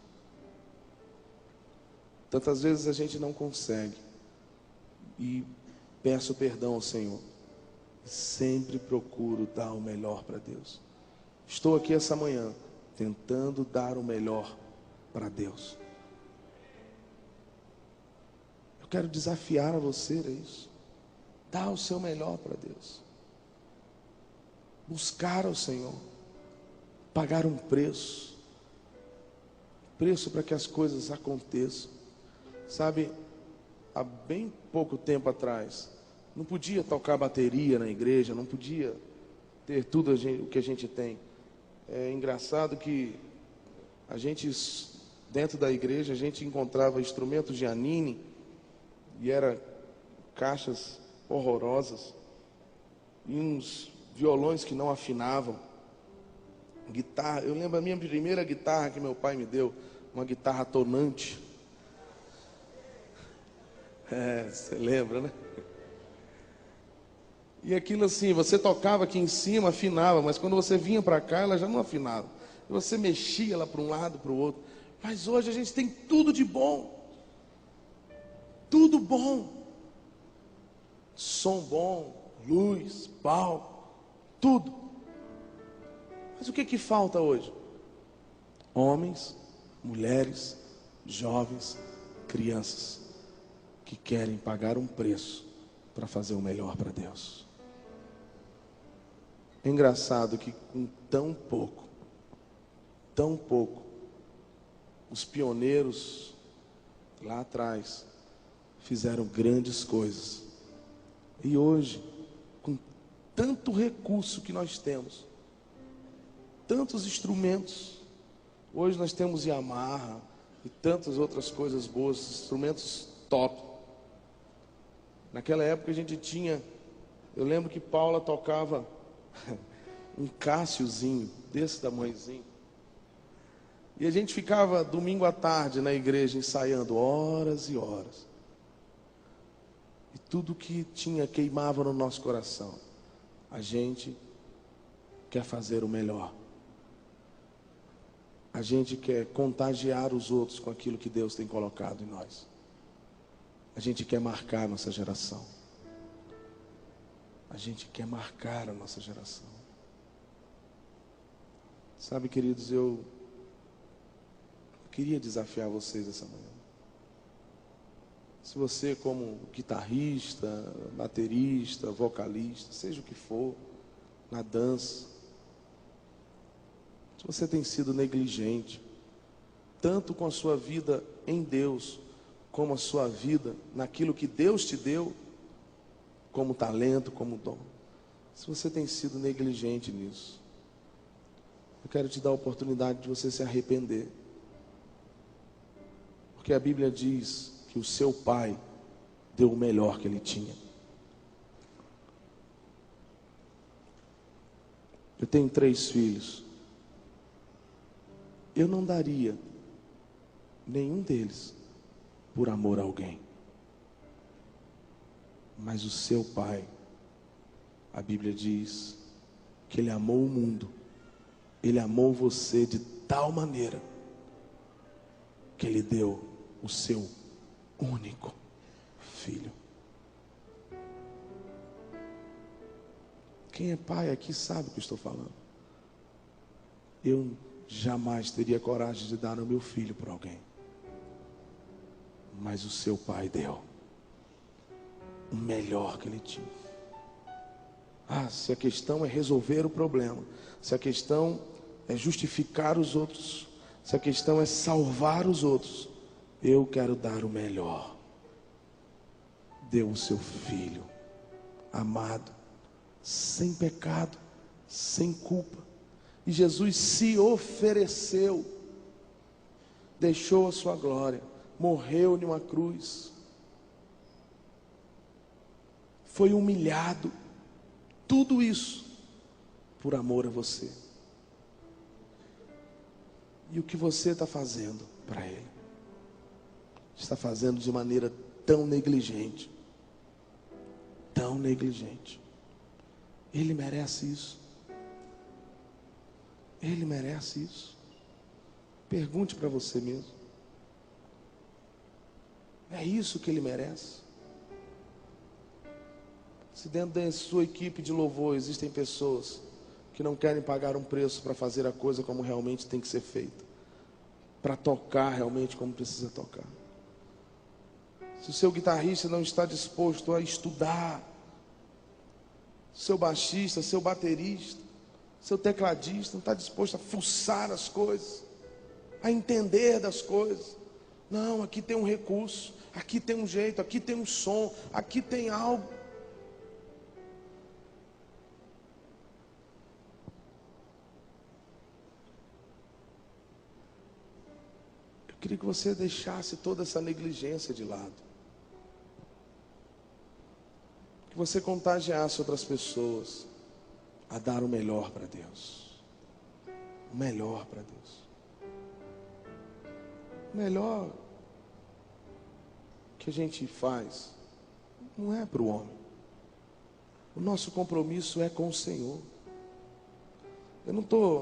Tantas vezes a gente não consegue. E peço perdão ao Senhor. Sempre procuro dar o melhor para Deus. Estou aqui essa manhã tentando dar o melhor para Deus. Eu quero desafiar a você a isso. Dá o seu melhor para Deus. Buscar ao Senhor. Pagar um preço. Preço para que as coisas aconteçam. Sabe, há bem pouco tempo atrás, não podia tocar bateria na igreja, não podia ter tudo o que a gente tem. É engraçado que a gente, dentro da igreja, a gente encontrava instrumentos de anine, e eram caixas horrorosas, e uns violões que não afinavam, guitarra. Eu lembro a minha primeira guitarra que meu pai me deu, uma guitarra tonante. Você lembra, né? E aquilo assim, você tocava aqui em cima, afinava, mas quando você vinha para cá, ela já não afinava. Você mexia ela para um lado, para o outro. Mas hoje a gente tem tudo de bom. Tudo bom. Som bom, luz, palco, tudo. Mas o que falta hoje? Homens, mulheres, jovens, crianças, que querem pagar um preço para fazer o melhor para Deus. É engraçado que com tão pouco, os pioneiros lá atrás fizeram grandes coisas. E hoje, com tanto recurso que nós temos, tantos instrumentos, hoje nós temos Yamaha e tantas outras coisas boas, instrumentos top. Naquela época a gente tinha, eu lembro que Paula tocava um Cassiozinho desse tamanhozinho, e a gente ficava domingo à tarde na igreja ensaiando horas e horas, e tudo que tinha queimava no nosso coração. A gente quer fazer o melhor, a gente quer contagiar os outros com aquilo que Deus tem colocado em nós. A gente quer marcar a nossa geração. A gente quer marcar a nossa geração. Sabe, queridos, eu queria desafiar vocês essa manhã. Se você, como guitarrista, baterista, vocalista, seja o que for, na dança, se você tem sido negligente, tanto com a sua vida em Deus, como a sua vida naquilo que Deus te deu, como talento, como dom. Se você tem sido negligente nisso, eu quero te dar a oportunidade de você se arrepender. Porque a Bíblia diz que o seu pai deu o melhor que ele tinha. Eu tenho 3 filhos. Eu não daria nenhum deles por amor a alguém. Mas o seu pai, a Bíblia diz que ele amou o mundo, ele amou você de tal maneira que ele deu o seu único filho. Quem é pai aqui sabe o que eu estou falando. Eu jamais teria coragem de dar o meu filho para alguém, mas o seu pai deu o melhor que ele tinha. Se a questão é resolver o problema, se a questão é justificar os outros, se a questão é salvar os outros, eu quero dar o melhor. Deu o seu filho amado, sem pecado, sem culpa. E Jesus se ofereceu, deixou a sua glória, morreu em uma cruz, foi humilhado, tudo isso por amor a você. E o que você está fazendo para Ele? Está fazendo de maneira tão negligente, tão negligente. Ele merece isso. Ele merece isso. Pergunte para você mesmo. É isso que Ele merece? Se dentro da sua equipe de louvor existem pessoas que não querem pagar um preço para fazer a coisa como realmente tem que ser feita, para tocar realmente como precisa tocar. Se o seu guitarrista não está disposto a estudar, seu baixista, seu baterista, seu tecladista não está disposto a fuçar as coisas, a entender das coisas. Não, aqui tem um recurso, aqui tem um jeito, aqui tem um som, aqui tem algo. Eu queria que você deixasse toda essa negligência de lado. Que você contagiasse outras pessoas a dar o melhor para Deus. O melhor para Deus. O melhor que a gente faz não é para o homem. O nosso compromisso é com o Senhor.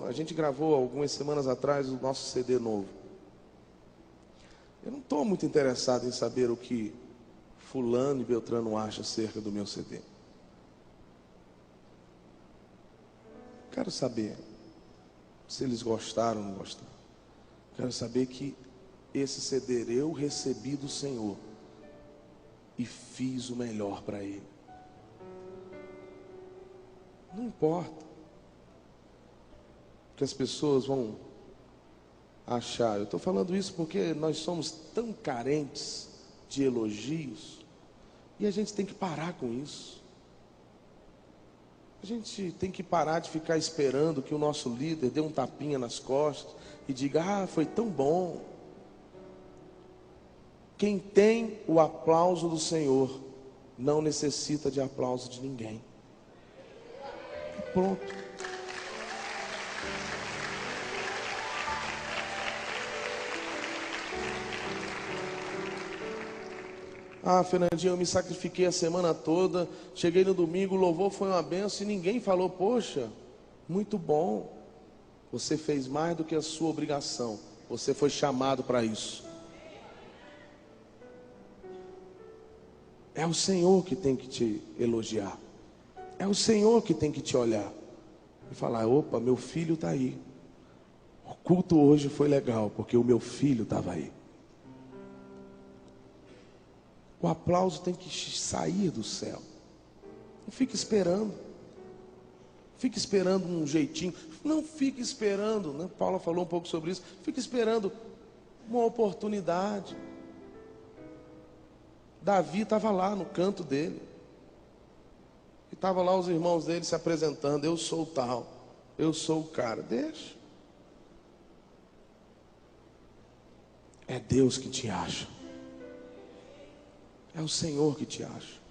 A gente gravou algumas semanas atrás o nosso CD novo. Eu não estou muito interessado em saber o que fulano e beltrano acham acerca do meu CD. Quero saber se eles gostaram ou não gostaram. Quero saber que esse CD eu recebi do Senhor e fiz o melhor para Ele. Não importa o que as pessoas vão achar. Eu estou falando isso porque nós somos tão carentes de elogios e a gente tem que parar com isso. A gente tem que parar de ficar esperando que o nosso líder dê um tapinha nas costas e diga: foi tão bom. Quem tem o aplauso do Senhor não necessita de aplauso de ninguém. Pronto. Fernandinho, eu me sacrifiquei a semana toda, cheguei no domingo, o louvor foi uma benção e ninguém falou: poxa, muito bom. Você fez mais do que a sua obrigação. Você foi chamado para isso. É o Senhor que tem que te elogiar. É o Senhor que tem que te olhar e falar: opa, meu filho está aí. O culto hoje foi legal, porque o meu filho estava aí. O aplauso tem que sair do céu. Não fique esperando. Fique esperando um jeitinho. Não fique esperando, né? Paula falou um pouco sobre isso. Fique esperando uma oportunidade. Davi estava lá no canto dele. E estavam lá os irmãos dele se apresentando: eu sou o tal, eu sou o cara. Deixa. É Deus que te acha. É o Senhor que te acha.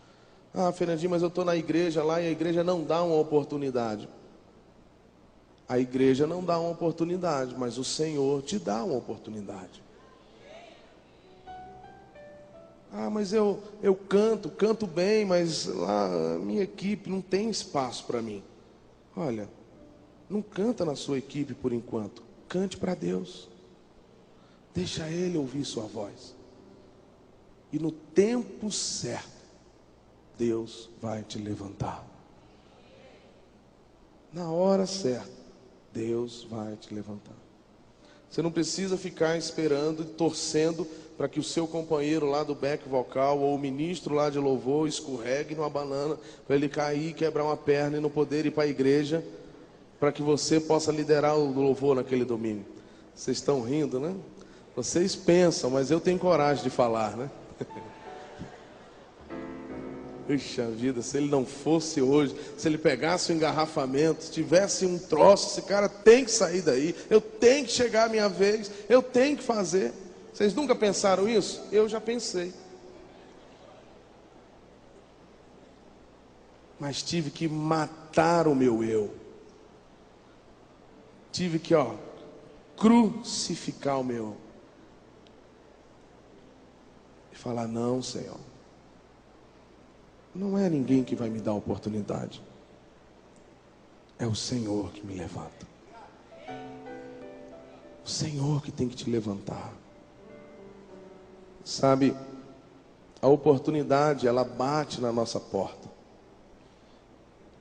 Fernandinho, mas eu estou na igreja lá e a igreja não dá uma oportunidade. A igreja não dá uma oportunidade, mas o Senhor te dá uma oportunidade. Mas eu canto bem, mas lá a minha equipe não tem espaço para mim. Olha, não canta na sua equipe por enquanto. Cante para Deus. Deixa Ele ouvir sua voz. E no tempo certo, Deus vai te levantar. Na hora certa, Deus vai te levantar. Você não precisa ficar esperando e torcendo para que o seu companheiro lá do back vocal ou o ministro lá de louvor escorregue numa banana para ele cair, quebrar uma perna e não poder ir para a igreja, para que você possa liderar o louvor naquele domingo. Vocês estão rindo, né? Vocês pensam, mas eu tenho coragem de falar, né? Puxa vida, se ele não fosse hoje, se ele pegasse um engarrafamento, se tivesse um troço, esse cara tem que sair daí, eu tenho que chegar a minha vez, eu tenho que fazer. Vocês nunca pensaram isso? Eu já pensei. Mas tive que matar o meu eu. Tive que, crucificar o meu. E falar, não, Senhor. Não é ninguém que vai me dar a oportunidade. É o Senhor que me levanta. O Senhor que tem que te levantar. Sabe, a oportunidade, ela bate na nossa porta.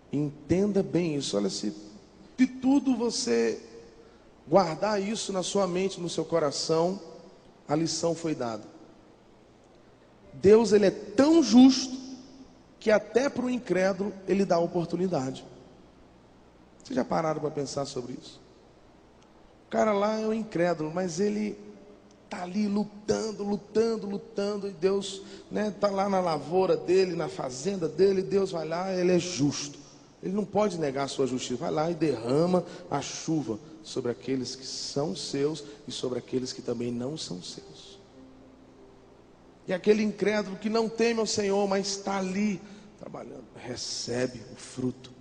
Entenda bem isso. Olha, se de tudo você guardar isso na sua mente, no seu coração, a lição foi dada. Deus, ele é tão justo que até para o incrédulo ele dá oportunidade. Vocês já pararam para pensar sobre isso? O cara lá é um incrédulo, mas ele está ali lutando, e Deus está lá na lavoura dele, na fazenda dele, Deus vai lá, ele é justo. Ele não pode negar a sua justiça, vai lá e derrama a chuva sobre aqueles que são seus e sobre aqueles que também não são seus. E aquele incrédulo que não teme ao Senhor, mas está ali trabalhando, recebe o fruto.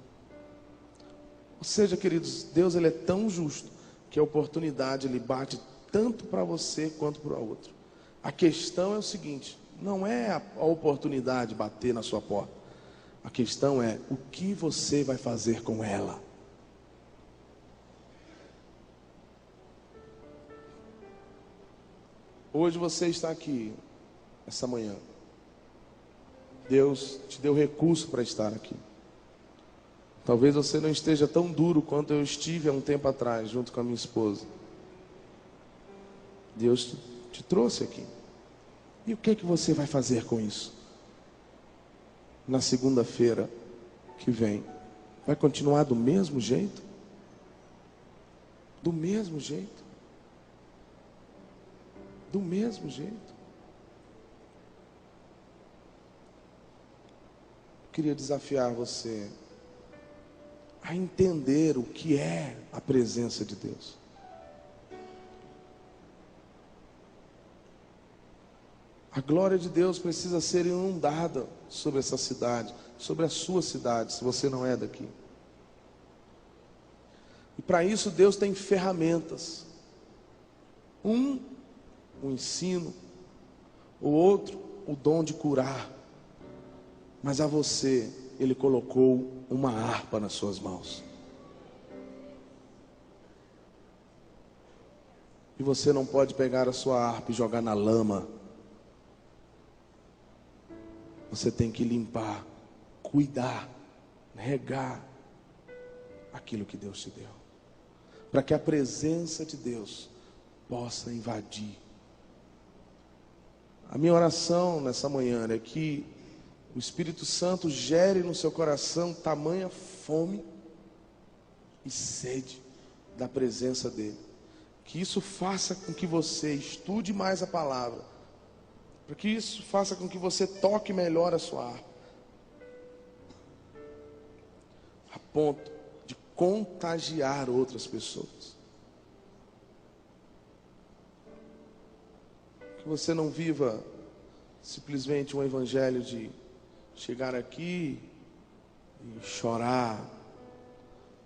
Ou seja, queridos, Deus, ele é tão justo que a oportunidade ele bate tanto para você quanto para o outro. A questão é o seguinte, não é a oportunidade bater na sua porta. A questão é o que você vai fazer com ela. Hoje você está aqui, essa manhã. Deus te deu recurso para estar aqui. Talvez você não esteja tão duro quanto eu estive há um tempo atrás, junto com a minha esposa. Deus te trouxe aqui. E o que você vai fazer com isso? Na segunda-feira que vem, vai continuar do mesmo jeito? Do mesmo jeito? Do mesmo jeito? Eu queria desafiar você a entender o que é a presença de Deus. A glória de Deus precisa ser inundada sobre essa cidade, sobre a sua cidade, se você não é daqui. E para isso Deus tem ferramentas. O ensino, o outro, o dom de curar. Mas a você, Ele colocou uma harpa nas suas mãos. E você não pode pegar a sua harpa e jogar na lama. Você tem que limpar, cuidar, regar aquilo que Deus te deu. Para que a presença de Deus possa invadir. A minha oração nessa manhã é que o Espírito Santo gere no seu coração tamanha fome e sede da presença dEle. Que isso faça com que você estude mais a palavra. Para que isso faça com que você toque melhor a sua harpa. A ponto de contagiar outras pessoas. Que você não viva simplesmente um evangelho de chegar aqui e chorar,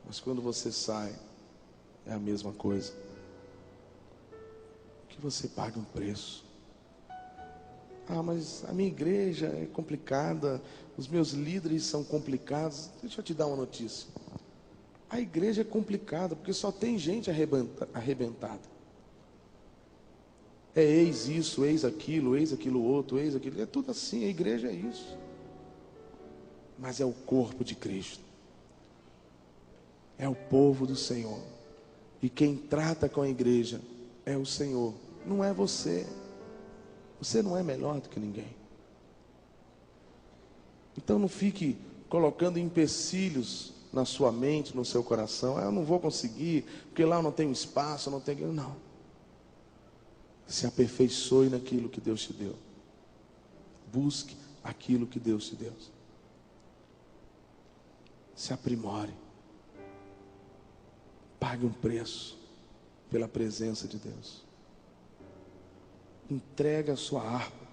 mas quando você sai, é a mesma coisa. Que você pague um preço. Ah, mas a minha igreja é complicada, os meus líderes são complicados. Deixa eu te dar uma notícia. A igreja é complicada porque só tem gente arrebentada. É eis isso, eis aquilo outro, eis aquilo. É tudo assim, a igreja é isso. Mas é o corpo de Cristo. É o povo do Senhor. E quem trata com a igreja é o Senhor, não é você. Você não é melhor do que ninguém. Então não fique colocando empecilhos na sua mente, no seu coração. Eu não vou conseguir, porque lá eu não tenho espaço, eu não tenho... Não. Se aperfeiçoe naquilo que Deus te deu. Busque aquilo que Deus te deu. Se aprimore. Pague um preço pela presença de Deus. Entregue a sua harpa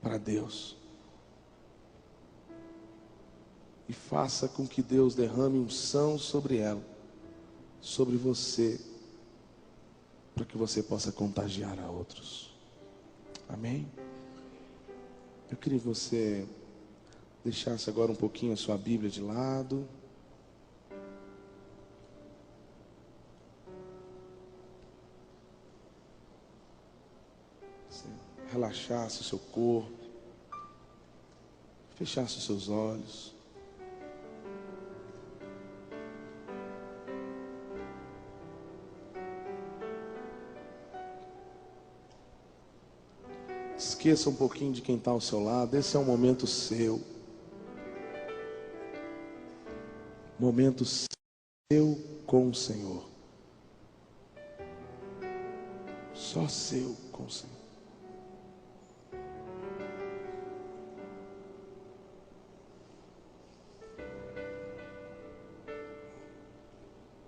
para Deus. E faça com que Deus derrame unção sobre ela, sobre você, para que você possa contagiar a outros. Amém? Eu queria que você deixasse agora um pouquinho a sua Bíblia de lado. Você relaxasse o seu corpo, fechasse os seus olhos. Esqueça um pouquinho de quem está ao seu lado. Esse é um momento seu. Momento seu com o Senhor. Só seu com o Senhor.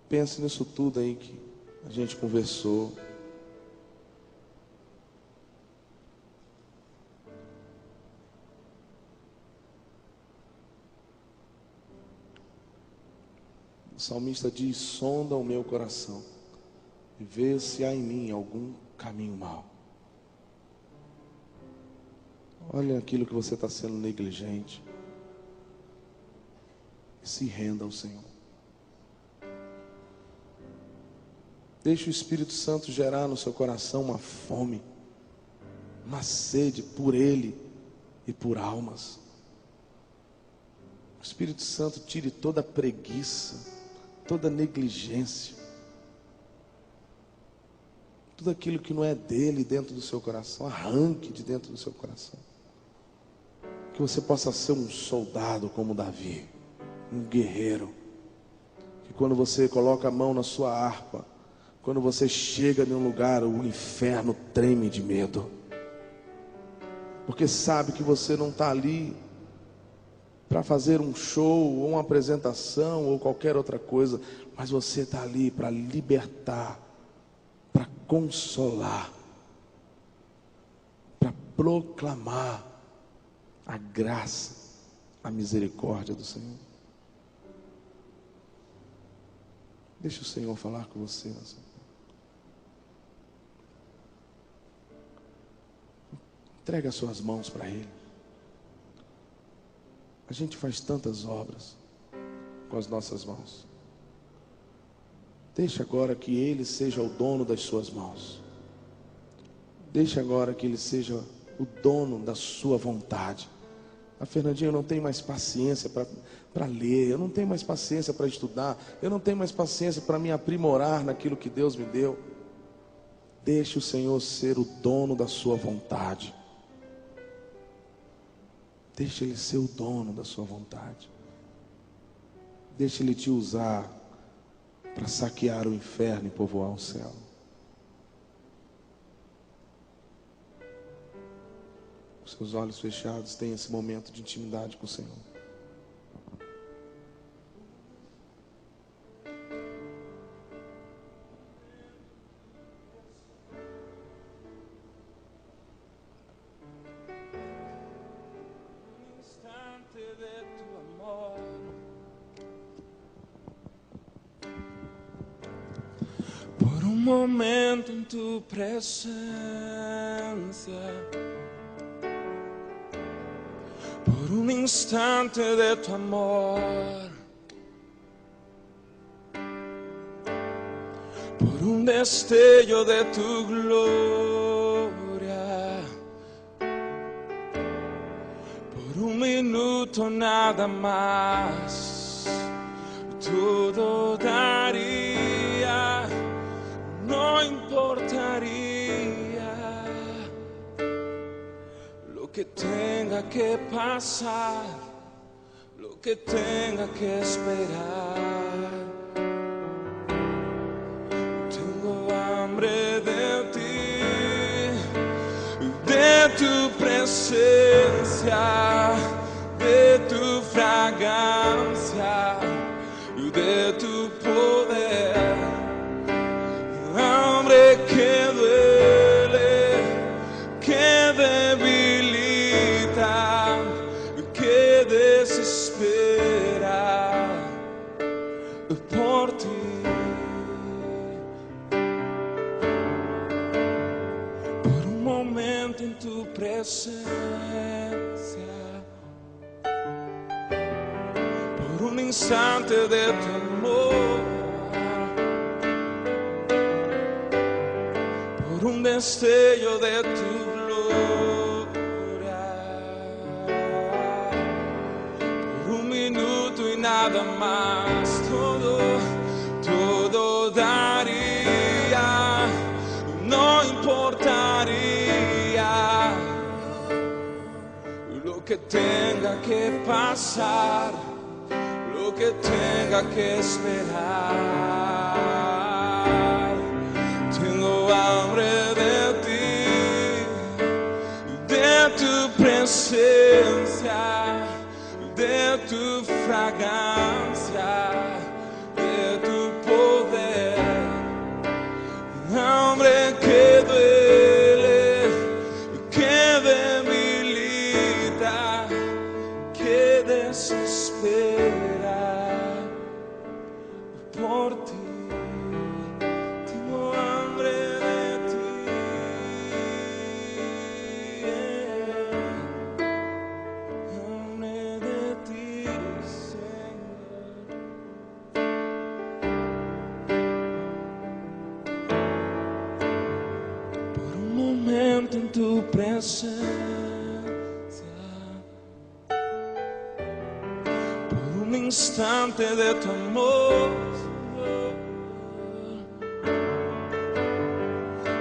Pense nisso tudo aí que a gente conversou. O salmista diz: sonda o meu coração e vê se há em mim algum caminho mau. Olha aquilo que você está sendo negligente. E se renda ao Senhor. Deixe o Espírito Santo gerar no seu coração uma fome, uma sede por Ele e por almas. O Espírito Santo tire toda preguiça, toda negligência, tudo aquilo que não é dele dentro do seu coração, arranque de dentro do seu coração. Que você possa ser um soldado como Davi, um guerreiro, que quando você coloca a mão na sua harpa, quando você chega em um lugar, o inferno treme de medo, porque sabe que você não está ali para fazer um show, ou uma apresentação, ou qualquer outra coisa, mas você está ali para libertar, para consolar, para proclamar a graça, a misericórdia do Senhor. Deixa o Senhor falar com você. Entrega as suas mãos para Ele. A gente faz tantas obras com as nossas mãos. Deixa agora que Ele seja o dono das suas mãos. Deixa agora que Ele seja o dono da sua vontade. A Fernandinha, eu não tenho mais paciência para ler, eu não tenho mais paciência para estudar, eu não tenho mais paciência para me aprimorar naquilo que Deus me deu. Deixe o Senhor ser o dono da sua vontade. Deixa Ele ser o dono da sua vontade. Deixa Ele te usar para saquear o inferno e povoar o céu. Com seus olhos fechados, tenha esse momento de intimidade com o Senhor. Por un momento en tu presencia, por un instante de tu amor, por un destello de tu gloria, por un minuto nada más, todo daría. no importaría lo que tenga que pasar, lo que tenga que esperar. Tengo hambre de ti, de tu presencia, de tu fragancia, de tu poder. Hambre que duele, que debilita, que desespera por ti. Por un momento en tu presencia, por un instante de tu amor, por un destello de tu gloria, por un minuto y nada más, todo daría, no importaría lo que tenga que pasar, lo que tenga que esperar. Tengo hambre de ti, de tu presencia, de tu fragancia, de tu poder. Hambre que duele, que debilita, que desespera por ti. Tengo hambre de ti, hambre de ti, Señor. Por un momento en tu presencia, por un instante de tu amor,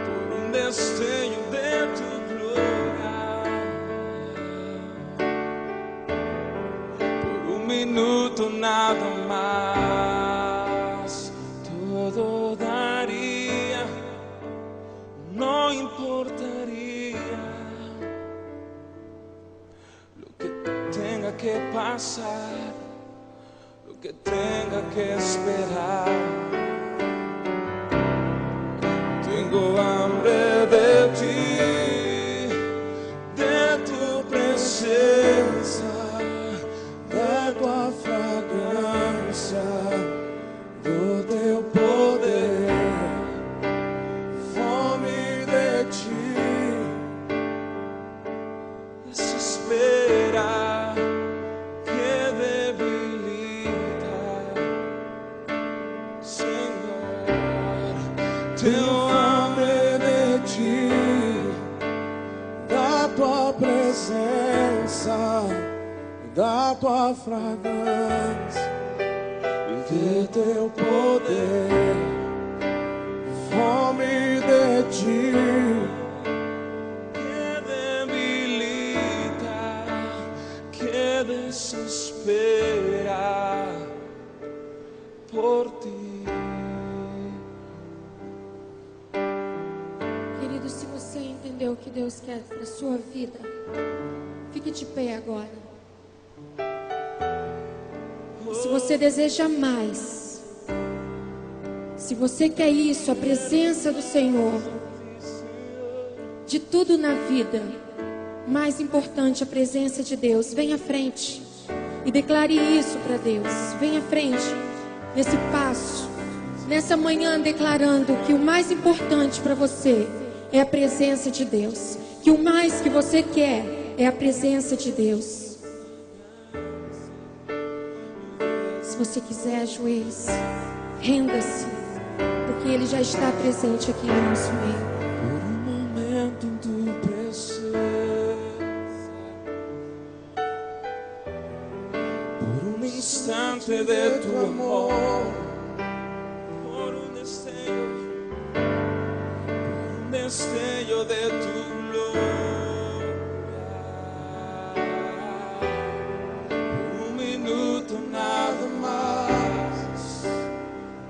por un destello de tu gloria, por un minuto nada más, todo daría, no importaría lo que tenga que pasar, lo que tenga que esperar. Tengo hambre de ti, de tu presencia, de tua fragancia, do teu poder. Fome de ti, desespera, que debilita, Senhor. Tenho hambre de ti, da tua presença, da tua fragrância e de teu poder. Fome de ti, que debilita, que desespera por ti. Querido, se você entendeu o que Deus quer para a sua vida, fique de pé agora. E se você deseja mais, se você quer isso, a presença do Senhor, de tudo na vida, mais importante a presença de Deus, vem à frente e declare isso para Deus. Vem à frente, nesse passo, nessa manhã, declarando que o mais importante para você é a presença de Deus, que o mais que você quer é a presença de Deus. Se você quiser, ajoelhe-se, renda-se, porque Ele já está presente aqui no nosso meio. Por um momento em tua presença, por um instante de tu amor, por um desejo destello de tu gloria. Un minuto nada más,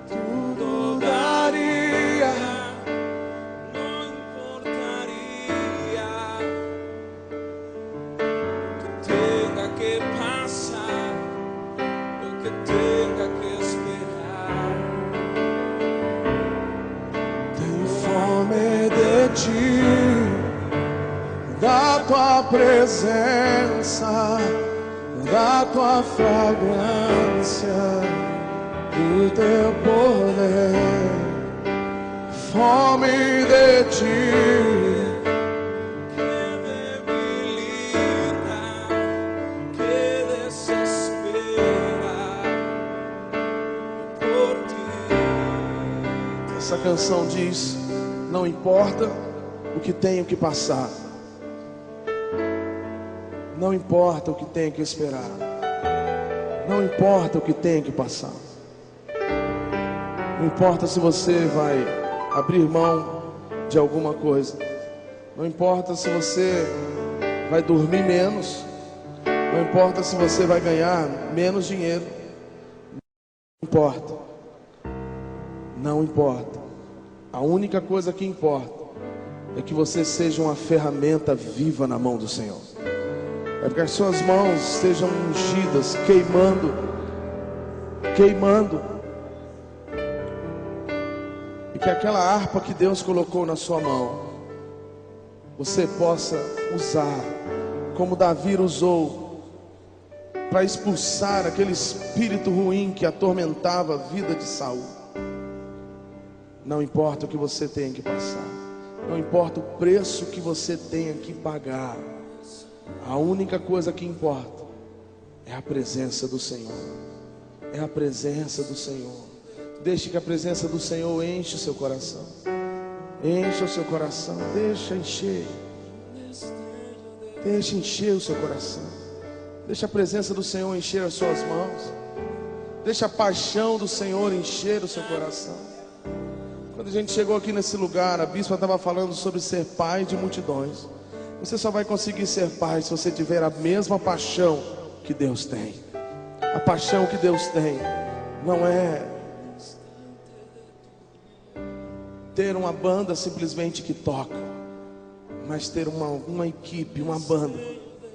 todo daría, no importaría que tenga que pasar, lo que tenga que esperar. Tenho fome de ti, da tua presença, da tua fragrância, do teu poder. Fome de ti, Que debilita, que desespera por ti. essa canção diz: não importa o que tenho que passar, não importa o que tenho que esperar, não importa o que tenho que passar, não importa se você vai abrir mão de alguma coisa, não importa se você vai dormir menos, não importa se você vai ganhar menos dinheiro, não importa, não importa. A única coisa que importa é que você seja uma ferramenta viva na mão do Senhor. É que as suas mãos estejam ungidas, queimando, queimando. E que aquela harpa que Deus colocou na sua mão, você possa usar, como Davi usou, para expulsar aquele espírito ruim que atormentava a vida de Saul. Não importa o que você tenha que passar, não importa o preço que você tenha que pagar, a única coisa que importa é a presença do Senhor. É a presença do Senhor. Deixe que a presença do Senhor enche o seu coração. Encha o seu coração. Deixa encher. Deixa encher o seu coração. Deixa a presença do Senhor encher as suas mãos. Deixa a paixão do Senhor encher o seu coração. Quando a gente chegou aqui nesse lugar, a bispa estava falando sobre ser pai de multidões. Você só vai conseguir ser pai se você tiver a mesma paixão que Deus tem. A paixão que Deus tem não é ter uma banda simplesmente que toca, mas ter uma equipe, uma banda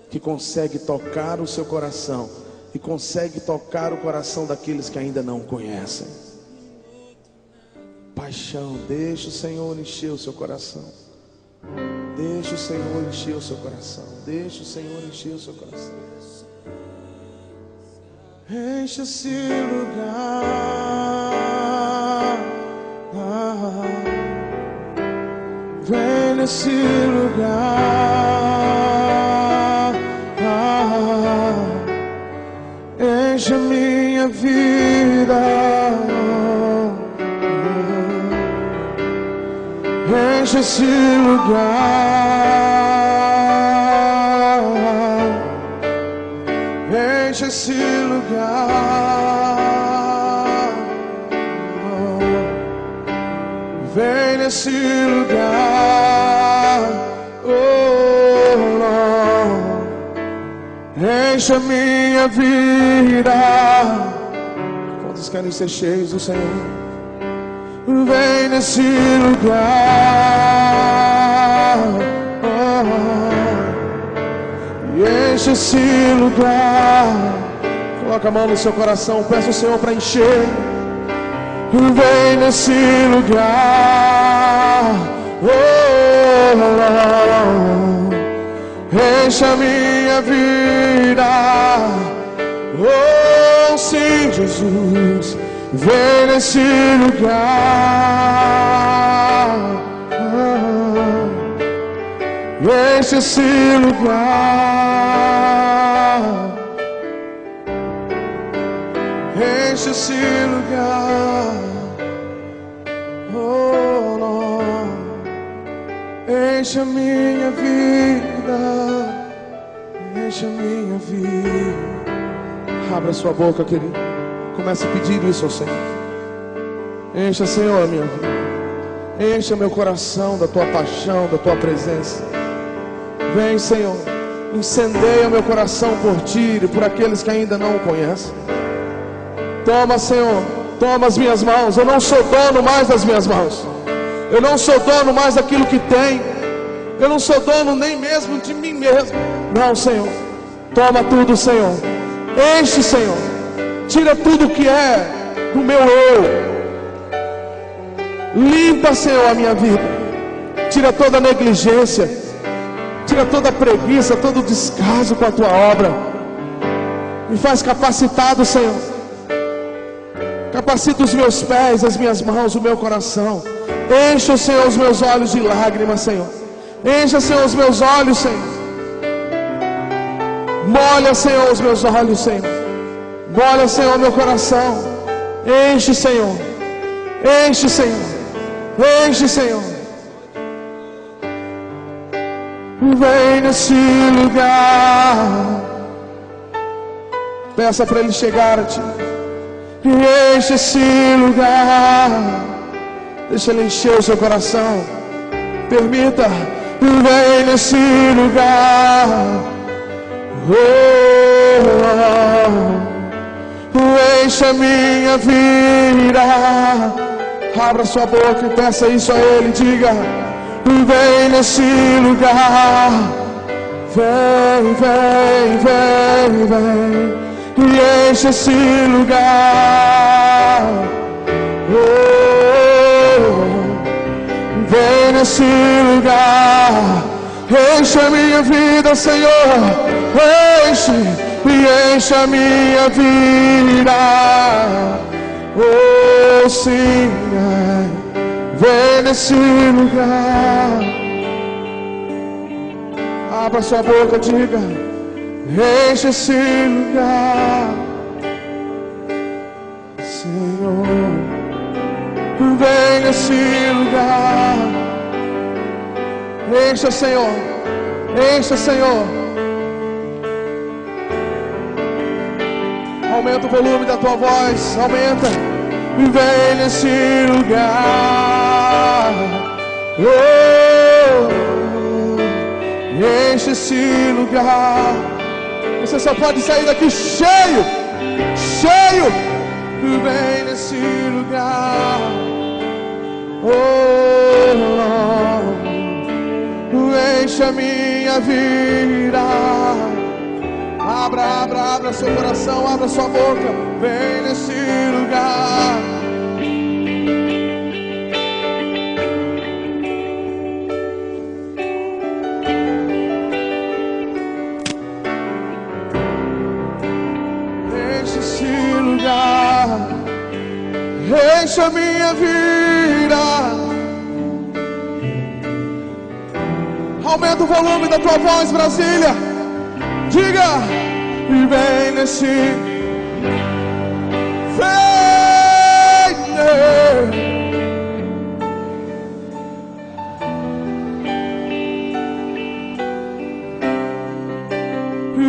que consegue tocar o seu coração e consegue tocar o coração daqueles que ainda não conhecem. Paixão, deixa o Senhor encher o seu coração. Deixa o Senhor encher o seu coração. Deixa o Senhor encher o seu coração. Enche esse lugar. Vem nesse lugar. Enche a minha vida. Enche esse lugar, enche esse lugar, vem nesse lugar, oh, enche a minha vida. Quantos querem ser cheios do Senhor? Vem nesse lugar, e enche esse lugar. Coloca a mão no seu coração, peça ao Senhor para encher. Vem nesse lugar, enche a minha vida. Oh, sim, Jesus. Vem nesse lugar, enche esse lugar, enche esse lugar, oh, não. Enche a minha vida, enche a minha vida. Abra sua boca, querido. Comece a pedir isso ao Senhor. Encha, Senhor, a minha vida. Encha meu coração da tua paixão, da tua presença. Vem, Senhor, incendeia meu coração por ti e por aqueles que ainda não o conhecem. Toma, Senhor, toma as minhas mãos. Eu não sou dono mais das minhas mãos. Eu não sou dono mais daquilo que tenho. Eu não sou dono nem mesmo de mim mesmo. Não, Senhor, toma tudo, Senhor. Enche, Senhor. Tira tudo que é do meu eu. Limpa, Senhor, a minha vida. Tira toda a negligência. Tira toda a preguiça, todo o descaso com a tua obra. Me faz capacitado, Senhor. Capacita os meus pés, as minhas mãos, o meu coração. Encha, Senhor, os meus olhos de lágrimas, Senhor. Encha, Senhor, os meus olhos, Senhor. Molha, Senhor, os meus olhos, Senhor. Molha, Senhor, meu coração. Enche, Senhor. Enche, Senhor. Enche, Senhor. Vem nesse lugar. Peça para Ele chegar a ti. Enche esse lugar. Deixa Ele encher o seu coração. Permita. Vem nesse lugar. Enche a minha vida. Abra sua boca e peça isso a Ele. Diga: vem nesse lugar. Vem, vem, vem, vem. E enche esse lugar. Vem nesse lugar. Enche a minha vida, Senhor. Enche, e enche a minha vida. Oh, sim, vem nesse lugar. Abra sua boca, diga: enche esse lugar, Senhor. Vem nesse lugar. Encha, Senhor. Encha, Senhor. Aumenta o volume da tua voz. Aumenta. Vem nesse lugar. Enche esse lugar. Você só pode sair daqui cheio. Cheio. Vem nesse lugar. Enche a minha vida. Abra seu coração, abra sua boca. Vem nesse lugar. Enche esse lugar. Enche a minha vida. Aumenta o volume da tua voz, Brasília. Diga: vem nesse.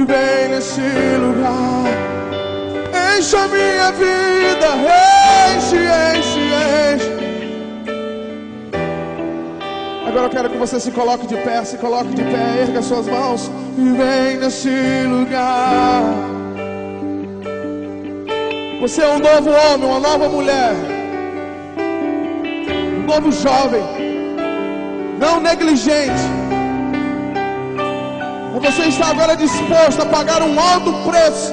Vem nesse lugar. Enche a minha vida. Enche, enche, enche. Agora eu quero que você se coloque de pé, erga suas mãos e vem nesse lugar. Você é um novo homem, uma nova mulher, um novo jovem, não negligente. Você está agora disposto a pagar um alto preço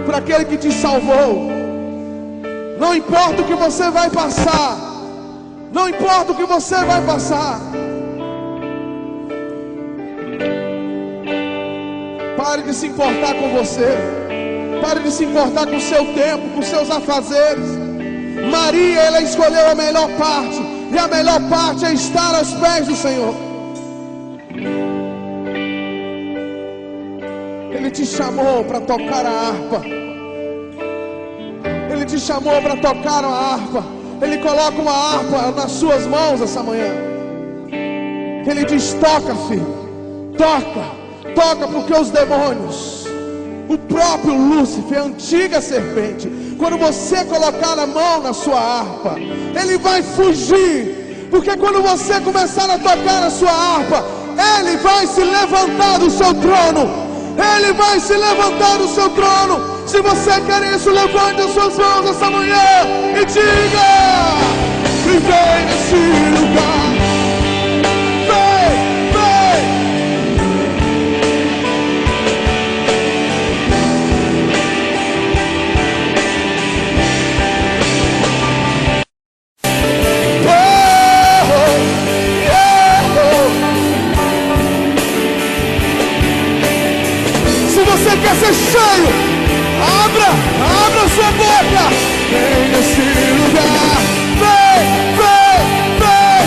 por aquele que te salvou. Não importa o que você vai passar. Não importa o que você vai passar. Pare de se importar com você. Pare de se importar com o seu tempo, com os seus afazeres. Maria, ela escolheu a melhor parte. E a melhor parte é estar aos pés do Senhor. Ele te chamou para tocar a harpa. Ele te chamou para tocar a harpa. Ele coloca uma harpa nas suas mãos essa manhã. Ele diz: toca, filho. Toca. Toca, porque os demônios o próprio Lúcifer, a antiga serpente, quando você colocar a mão na sua harpa, ele vai fugir, porque quando você começar a tocar a sua harpa, ele vai se levantar do seu trono. Ele vai se levantar do seu trono. Se você quer isso, levante as suas mãos essa manhã e diga: e vem nesse lugar. Vem, vem. Você quer ser cheio? Abra sua boca. Vem nesse lugar. Vem, vem, vem.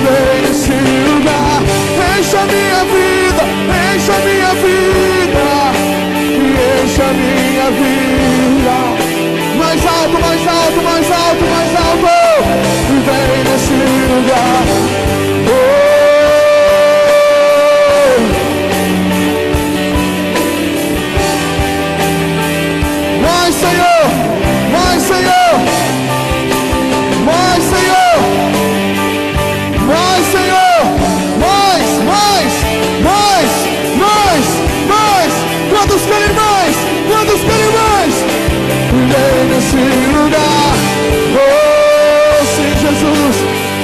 Vem nesse lugar. Encha minha vida, encha minha vida, encha minha vida. Mais alto, mais alto, mais alto, mais alto. Vem nesse lugar. Mais Senhor, mais Senhor, mais Senhor, mais Senhor, mais. Quantos querem mais? Quantos querem mais? Vem nesse lugar. Oh, sim, Jesus.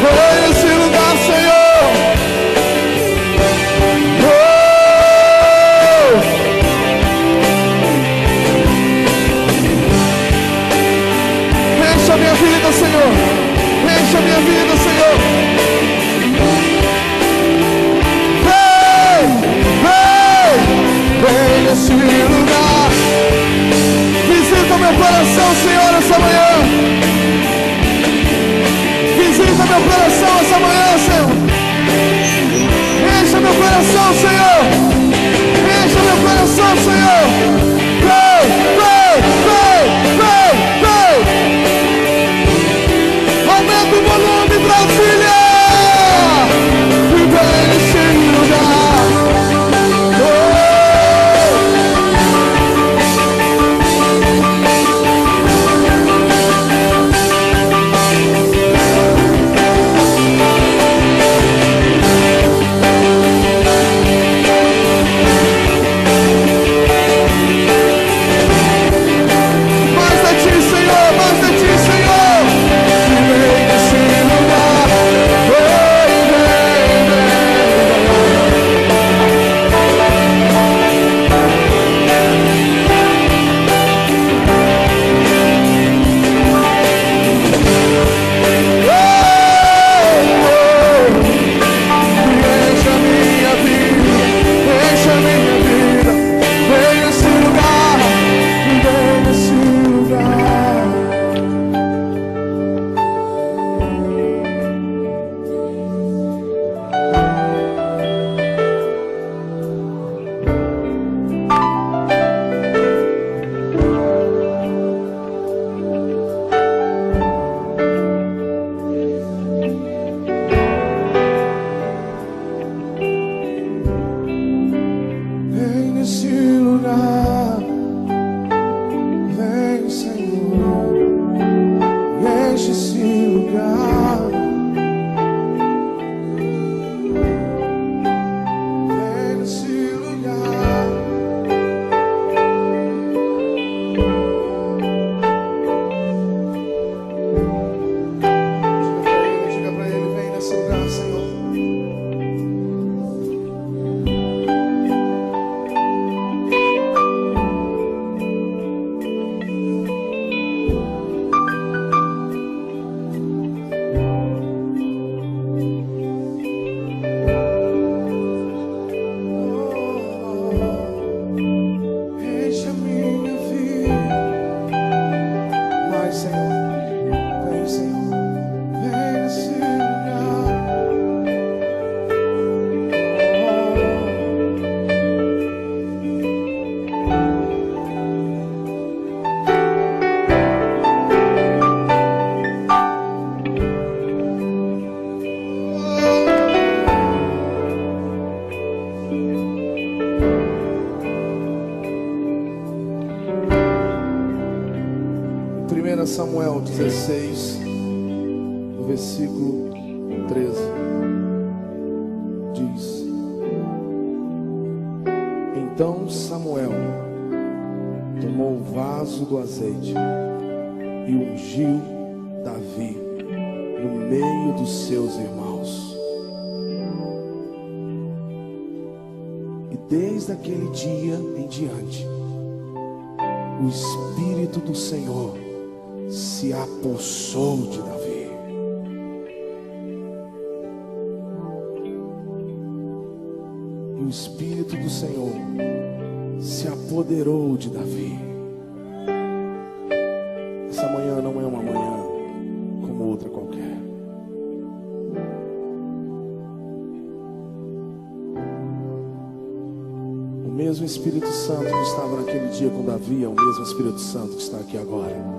Vem nesse lugar, Senhor. Oh. Enche a minha vida, Senhor. Enche a minha vida, Senhor. Vem nesse lugar. Visita meu coração, Senhor, essa manhã. Visita meu coração essa manhã, Senhor. Encha meu coração, Senhor. Encha meu coração, Senhor. Vem, vem, vem, vem, vem. Aumenta o volume, Brasília. Vem nesse lugar. 16, no versículo 13, diz: Então Samuel tomou o vaso do azeite e ungiu Davi no meio dos seus irmãos. E desde aquele dia em diante, o Espírito do Senhor se apossou de Davi. E o Espírito do Senhor se apoderou de Davi. Essa manhã não é uma manhã como outra qualquer. O mesmo Espírito Santo que estava naquele dia com Davi é o mesmo Espírito Santo que está aqui agora.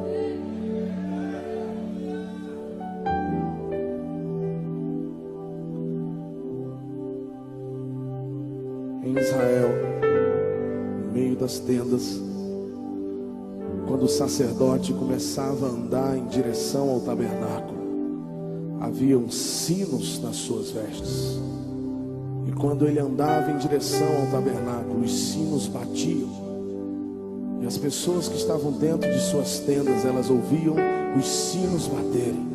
Em Israel, no meio das tendas, quando o sacerdote começava a andar em direção ao tabernáculo, haviam sinos nas suas vestes. E quando ele andava em direção ao tabernáculo, os sinos batiam. E as pessoas que estavam dentro de suas tendas, elas ouviam os sinos baterem.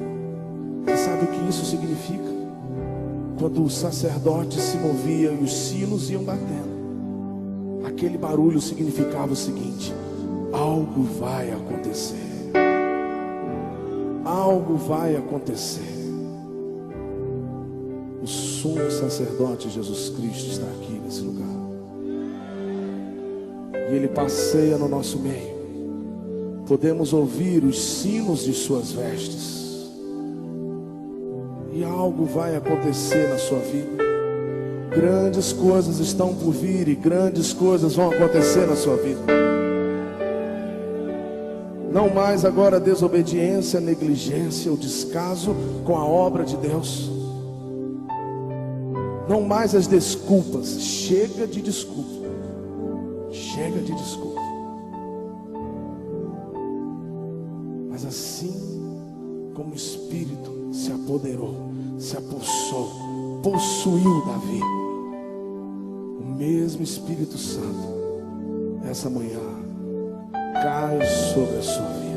Você sabe o que isso significa? Quando o sacerdote se movia e os sinos iam batendo, aquele barulho significava o seguinte: algo vai acontecer. Algo vai acontecer. O sumo sacerdote Jesus Cristo está aqui nesse lugar. E Ele passeia no nosso meio. Podemos ouvir os sinos de suas vestes. E algo vai acontecer na sua vida. Grandes coisas estão por vir e grandes coisas vão acontecer na sua vida. Não mais agora desobediência, negligência ou descaso com a obra de Deus. Não mais as desculpas. Chega de desculpa. Chega de desculpa. Mas assim como o Espírito se apoderou, se apossou, possuiu Davi, o mesmo Espírito Santo essa manhã cai sobre a sua vida.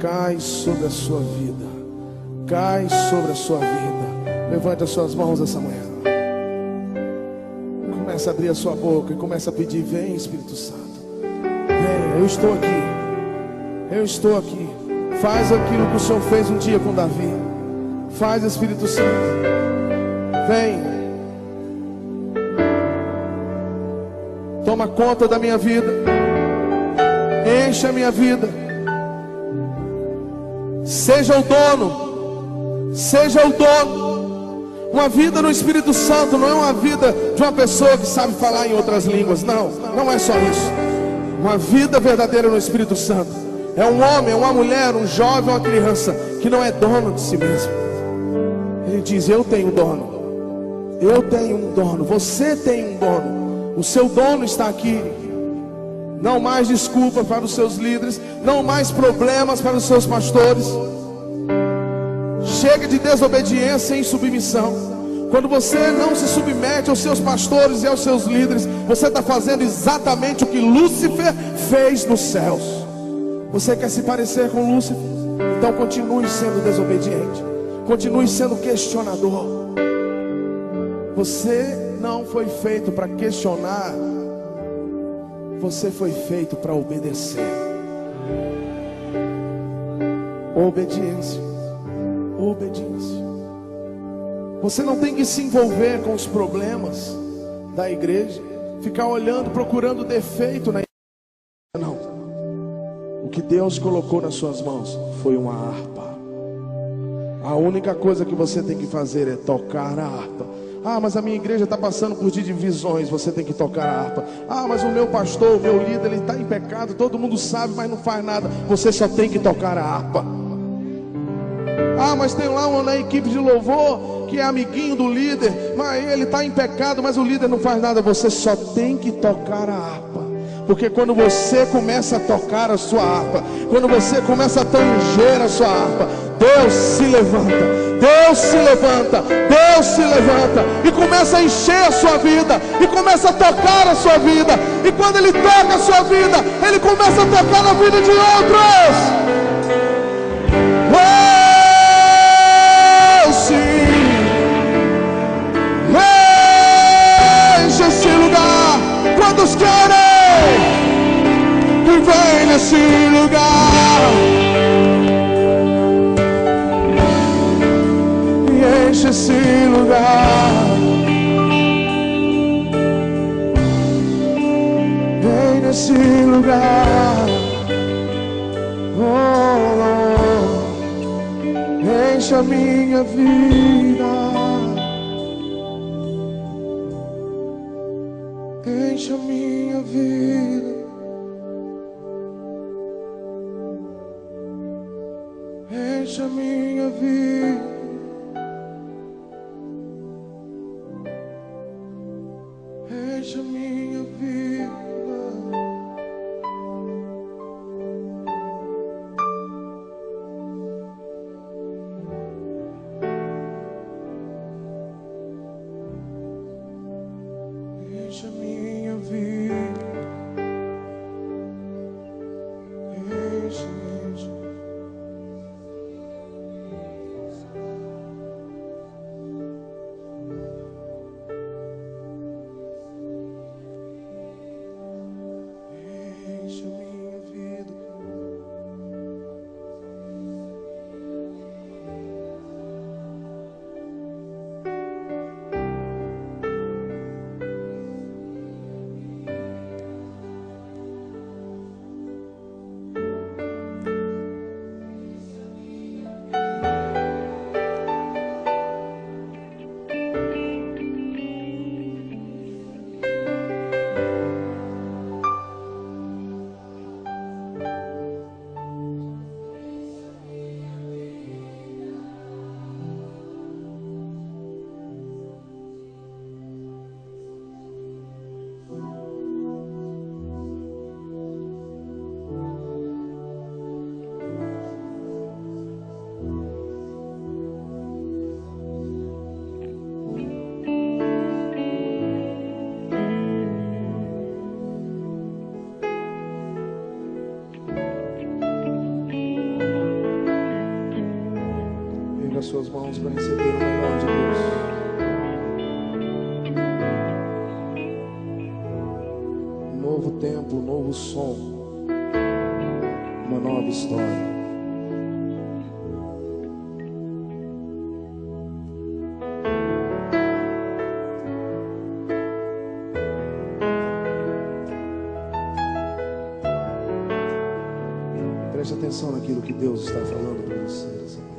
Cai sobre a sua vida. Cai sobre a sua vida. Levante as suas mãos essa manhã. Comece a abrir a sua boca e comece a pedir: vem Espírito Santo. Vem, eu estou aqui. Eu estou aqui. Faz aquilo que o Senhor fez um dia com Davi. Faz, Espírito Santo. Vem. Toma conta da minha vida. Enche a minha vida. Seja o dono. Seja o dono. Uma vida no Espírito Santo não é uma vida de uma pessoa que sabe falar em outras línguas. Não, não é só isso. Uma vida verdadeira no Espírito Santo é um homem, uma mulher, um jovem, uma criança que não é dono de si mesmo. Ele diz: eu tenho dono. Eu tenho um dono. Você tem um dono. O seu dono está aqui. Não mais desculpas para os seus líderes. Não mais problemas para os seus pastores. Chega de desobediência e insubmissão. Quando você não se submete aos seus pastores e aos seus líderes, você está fazendo exatamente o que Lúcifer fez nos céus. Você quer se parecer com Lúcifer? Então continue sendo desobediente. Continue sendo questionador. Você não foi feito para questionar. Você foi feito para obedecer. Obediência. Obediência. Você não tem que se envolver com os problemas da igreja, ficar olhando, procurando defeito na igreja. Não. O que Deus colocou nas suas mãos foi uma harpa. A única coisa que você tem que fazer é tocar a harpa. Ah, mas a minha igreja está passando por divisões. Você tem que tocar a harpa. Ah, mas o meu pastor, o meu líder, ele está em pecado. Todo mundo sabe, mas não faz nada. Você só tem que tocar a harpa. Ah, mas tem lá uma na equipe de louvor que é amiguinho do líder, mas ele está em pecado, mas o líder não faz nada. Você só tem que tocar a harpa. Porque quando você começa a tocar a sua harpa, quando você começa a tanger a sua harpa, Deus se levanta, Deus se levanta, Deus se levanta e começa a encher a sua vida, e começa a tocar a sua vida. E quando Ele toca a sua vida, Ele começa a tocar na vida de outros. Oh, sim. Enche esse lugar. Quantos querem? E vem nesse lugar. E enche esse lugar. Vem nesse lugar. Oh, oh. Enche a minha vida. Enche a minha vida. Enche a minha vida. Enche a minha vida. Enche a minha vida. Enche, enche. Enche a minha vida. As suas mãos para receber o melhor de Deus. Um novo tempo, um novo som, uma nova história. Preste atenção naquilo que Deus está falando para você nessa manhã.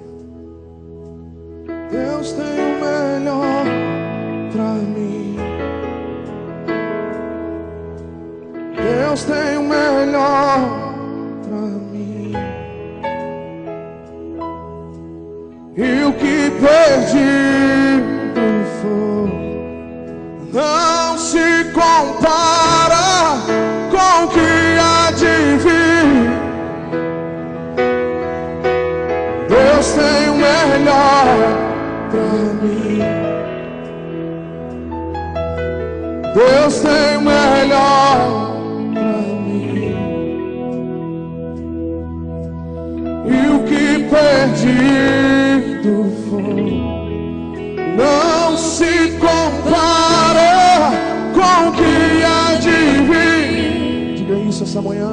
Deus tem o melhor pra mim. Deus tem o melhor pra mim. E o que perdido for não se compara com o que há de vir. Deus tem o melhor pra mim. Deus tem o melhor pra mim. E o que perdido for não se compara com o que há de vir. Diga isso essa manhã.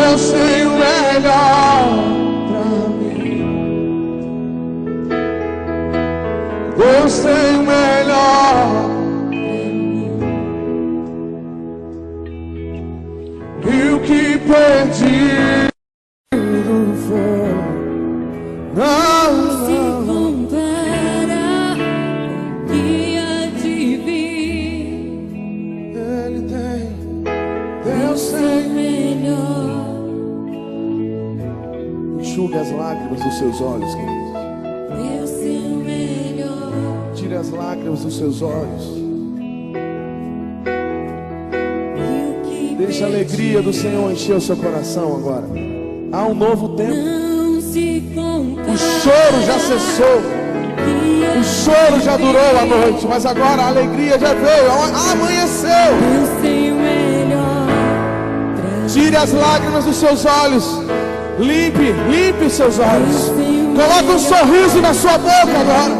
Deus tem o melhor pra mim. Deus tem o melhor pra mim. E o que perdi foi não se compara com o que há de vir. Ele tem, Deus tem Melhor. Enxugue as lágrimas dos seus olhos, queridos. Deus tem o melhor. Tire as lágrimas dos seus olhos. Deixa a alegria do Senhor encher o seu coração agora. Há um novo tempo. Não se compara. O choro já cessou. O choro já durou a noite, mas agora a alegria já veio. Amanheceu. Deus tem o melhor pra Tire as lágrimas dos seus olhos. Limpe os seus olhos. Coloque um sorriso na sua boca agora.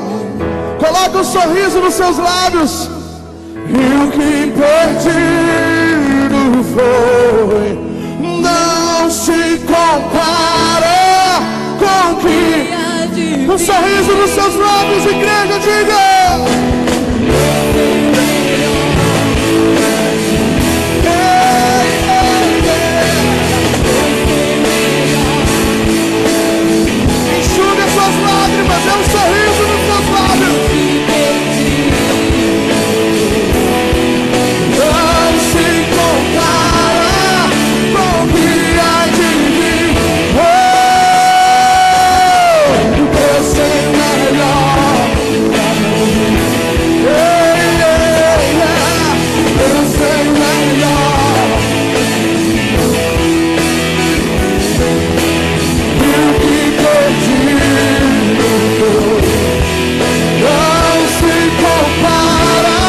Coloque um sorriso nos seus lábios. E o que perdido foi, não se compara com o que. há de vir. Um sorriso nos seus lábios, igreja, diga. Enxugue as suas lágrimas, é um sorriso nos seus lábios. Não se compara com o que há de vir. Deus tem o melhor. Deus tem o melhor. E o que perdido não se compara.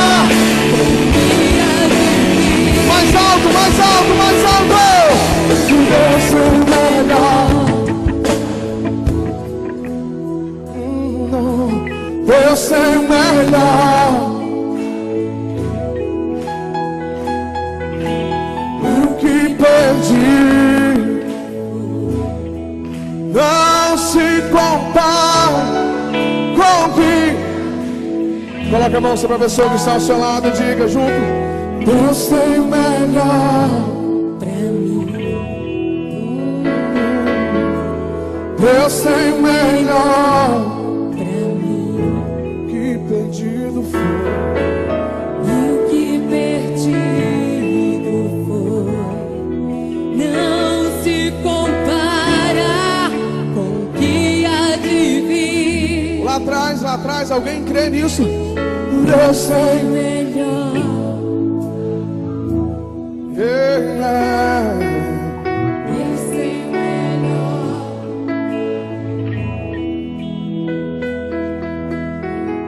Mais alto, mais alto, mais alto. Deus tem o melhor. Deus tem o melhor. O que perdi não se compara com o que. Coloque a mão sobre a pessoa que está ao seu lado e diga junto. Deus tem o melhor pra mim. Deus tem o melhor. Pra mim. Que perdido foi. E o que perdido foi, não se compara com o que há de vir. Lá atrás, alguém crê nisso? Deus tem Melhor. Deus tem melhor.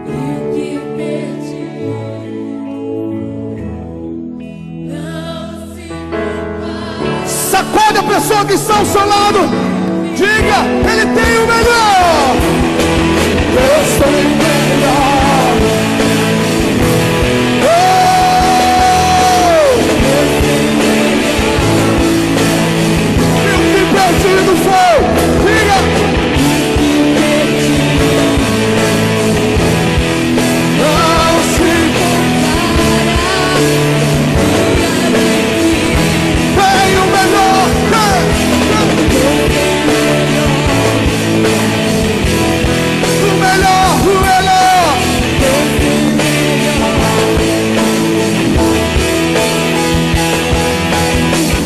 E o que perdi não se compara. Sacode a pessoa que está ao seu lado. Diga, Ele tem o melhor. Deus tem o melhor. Oh! E o que perdido foi? Diga. Não se tem o melhor. O melhor, o melhor.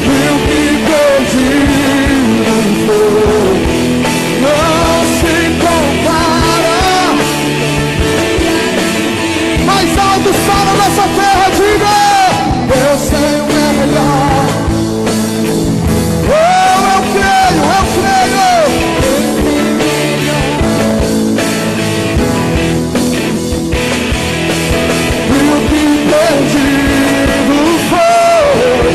E o que perdido foi, não se compara. Mais alto, fala nessa terra, diga. Deus tem o melhor. Oh, eu creio, eu creio. E o que perdido foi,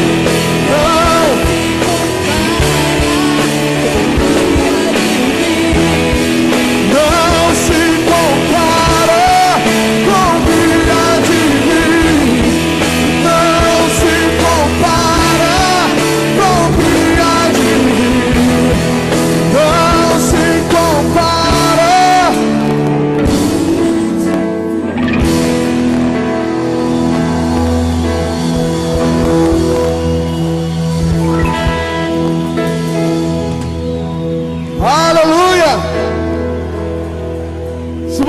não se compara com o que há de vir. Não se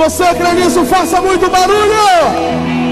você crê nisso, faça muito barulho.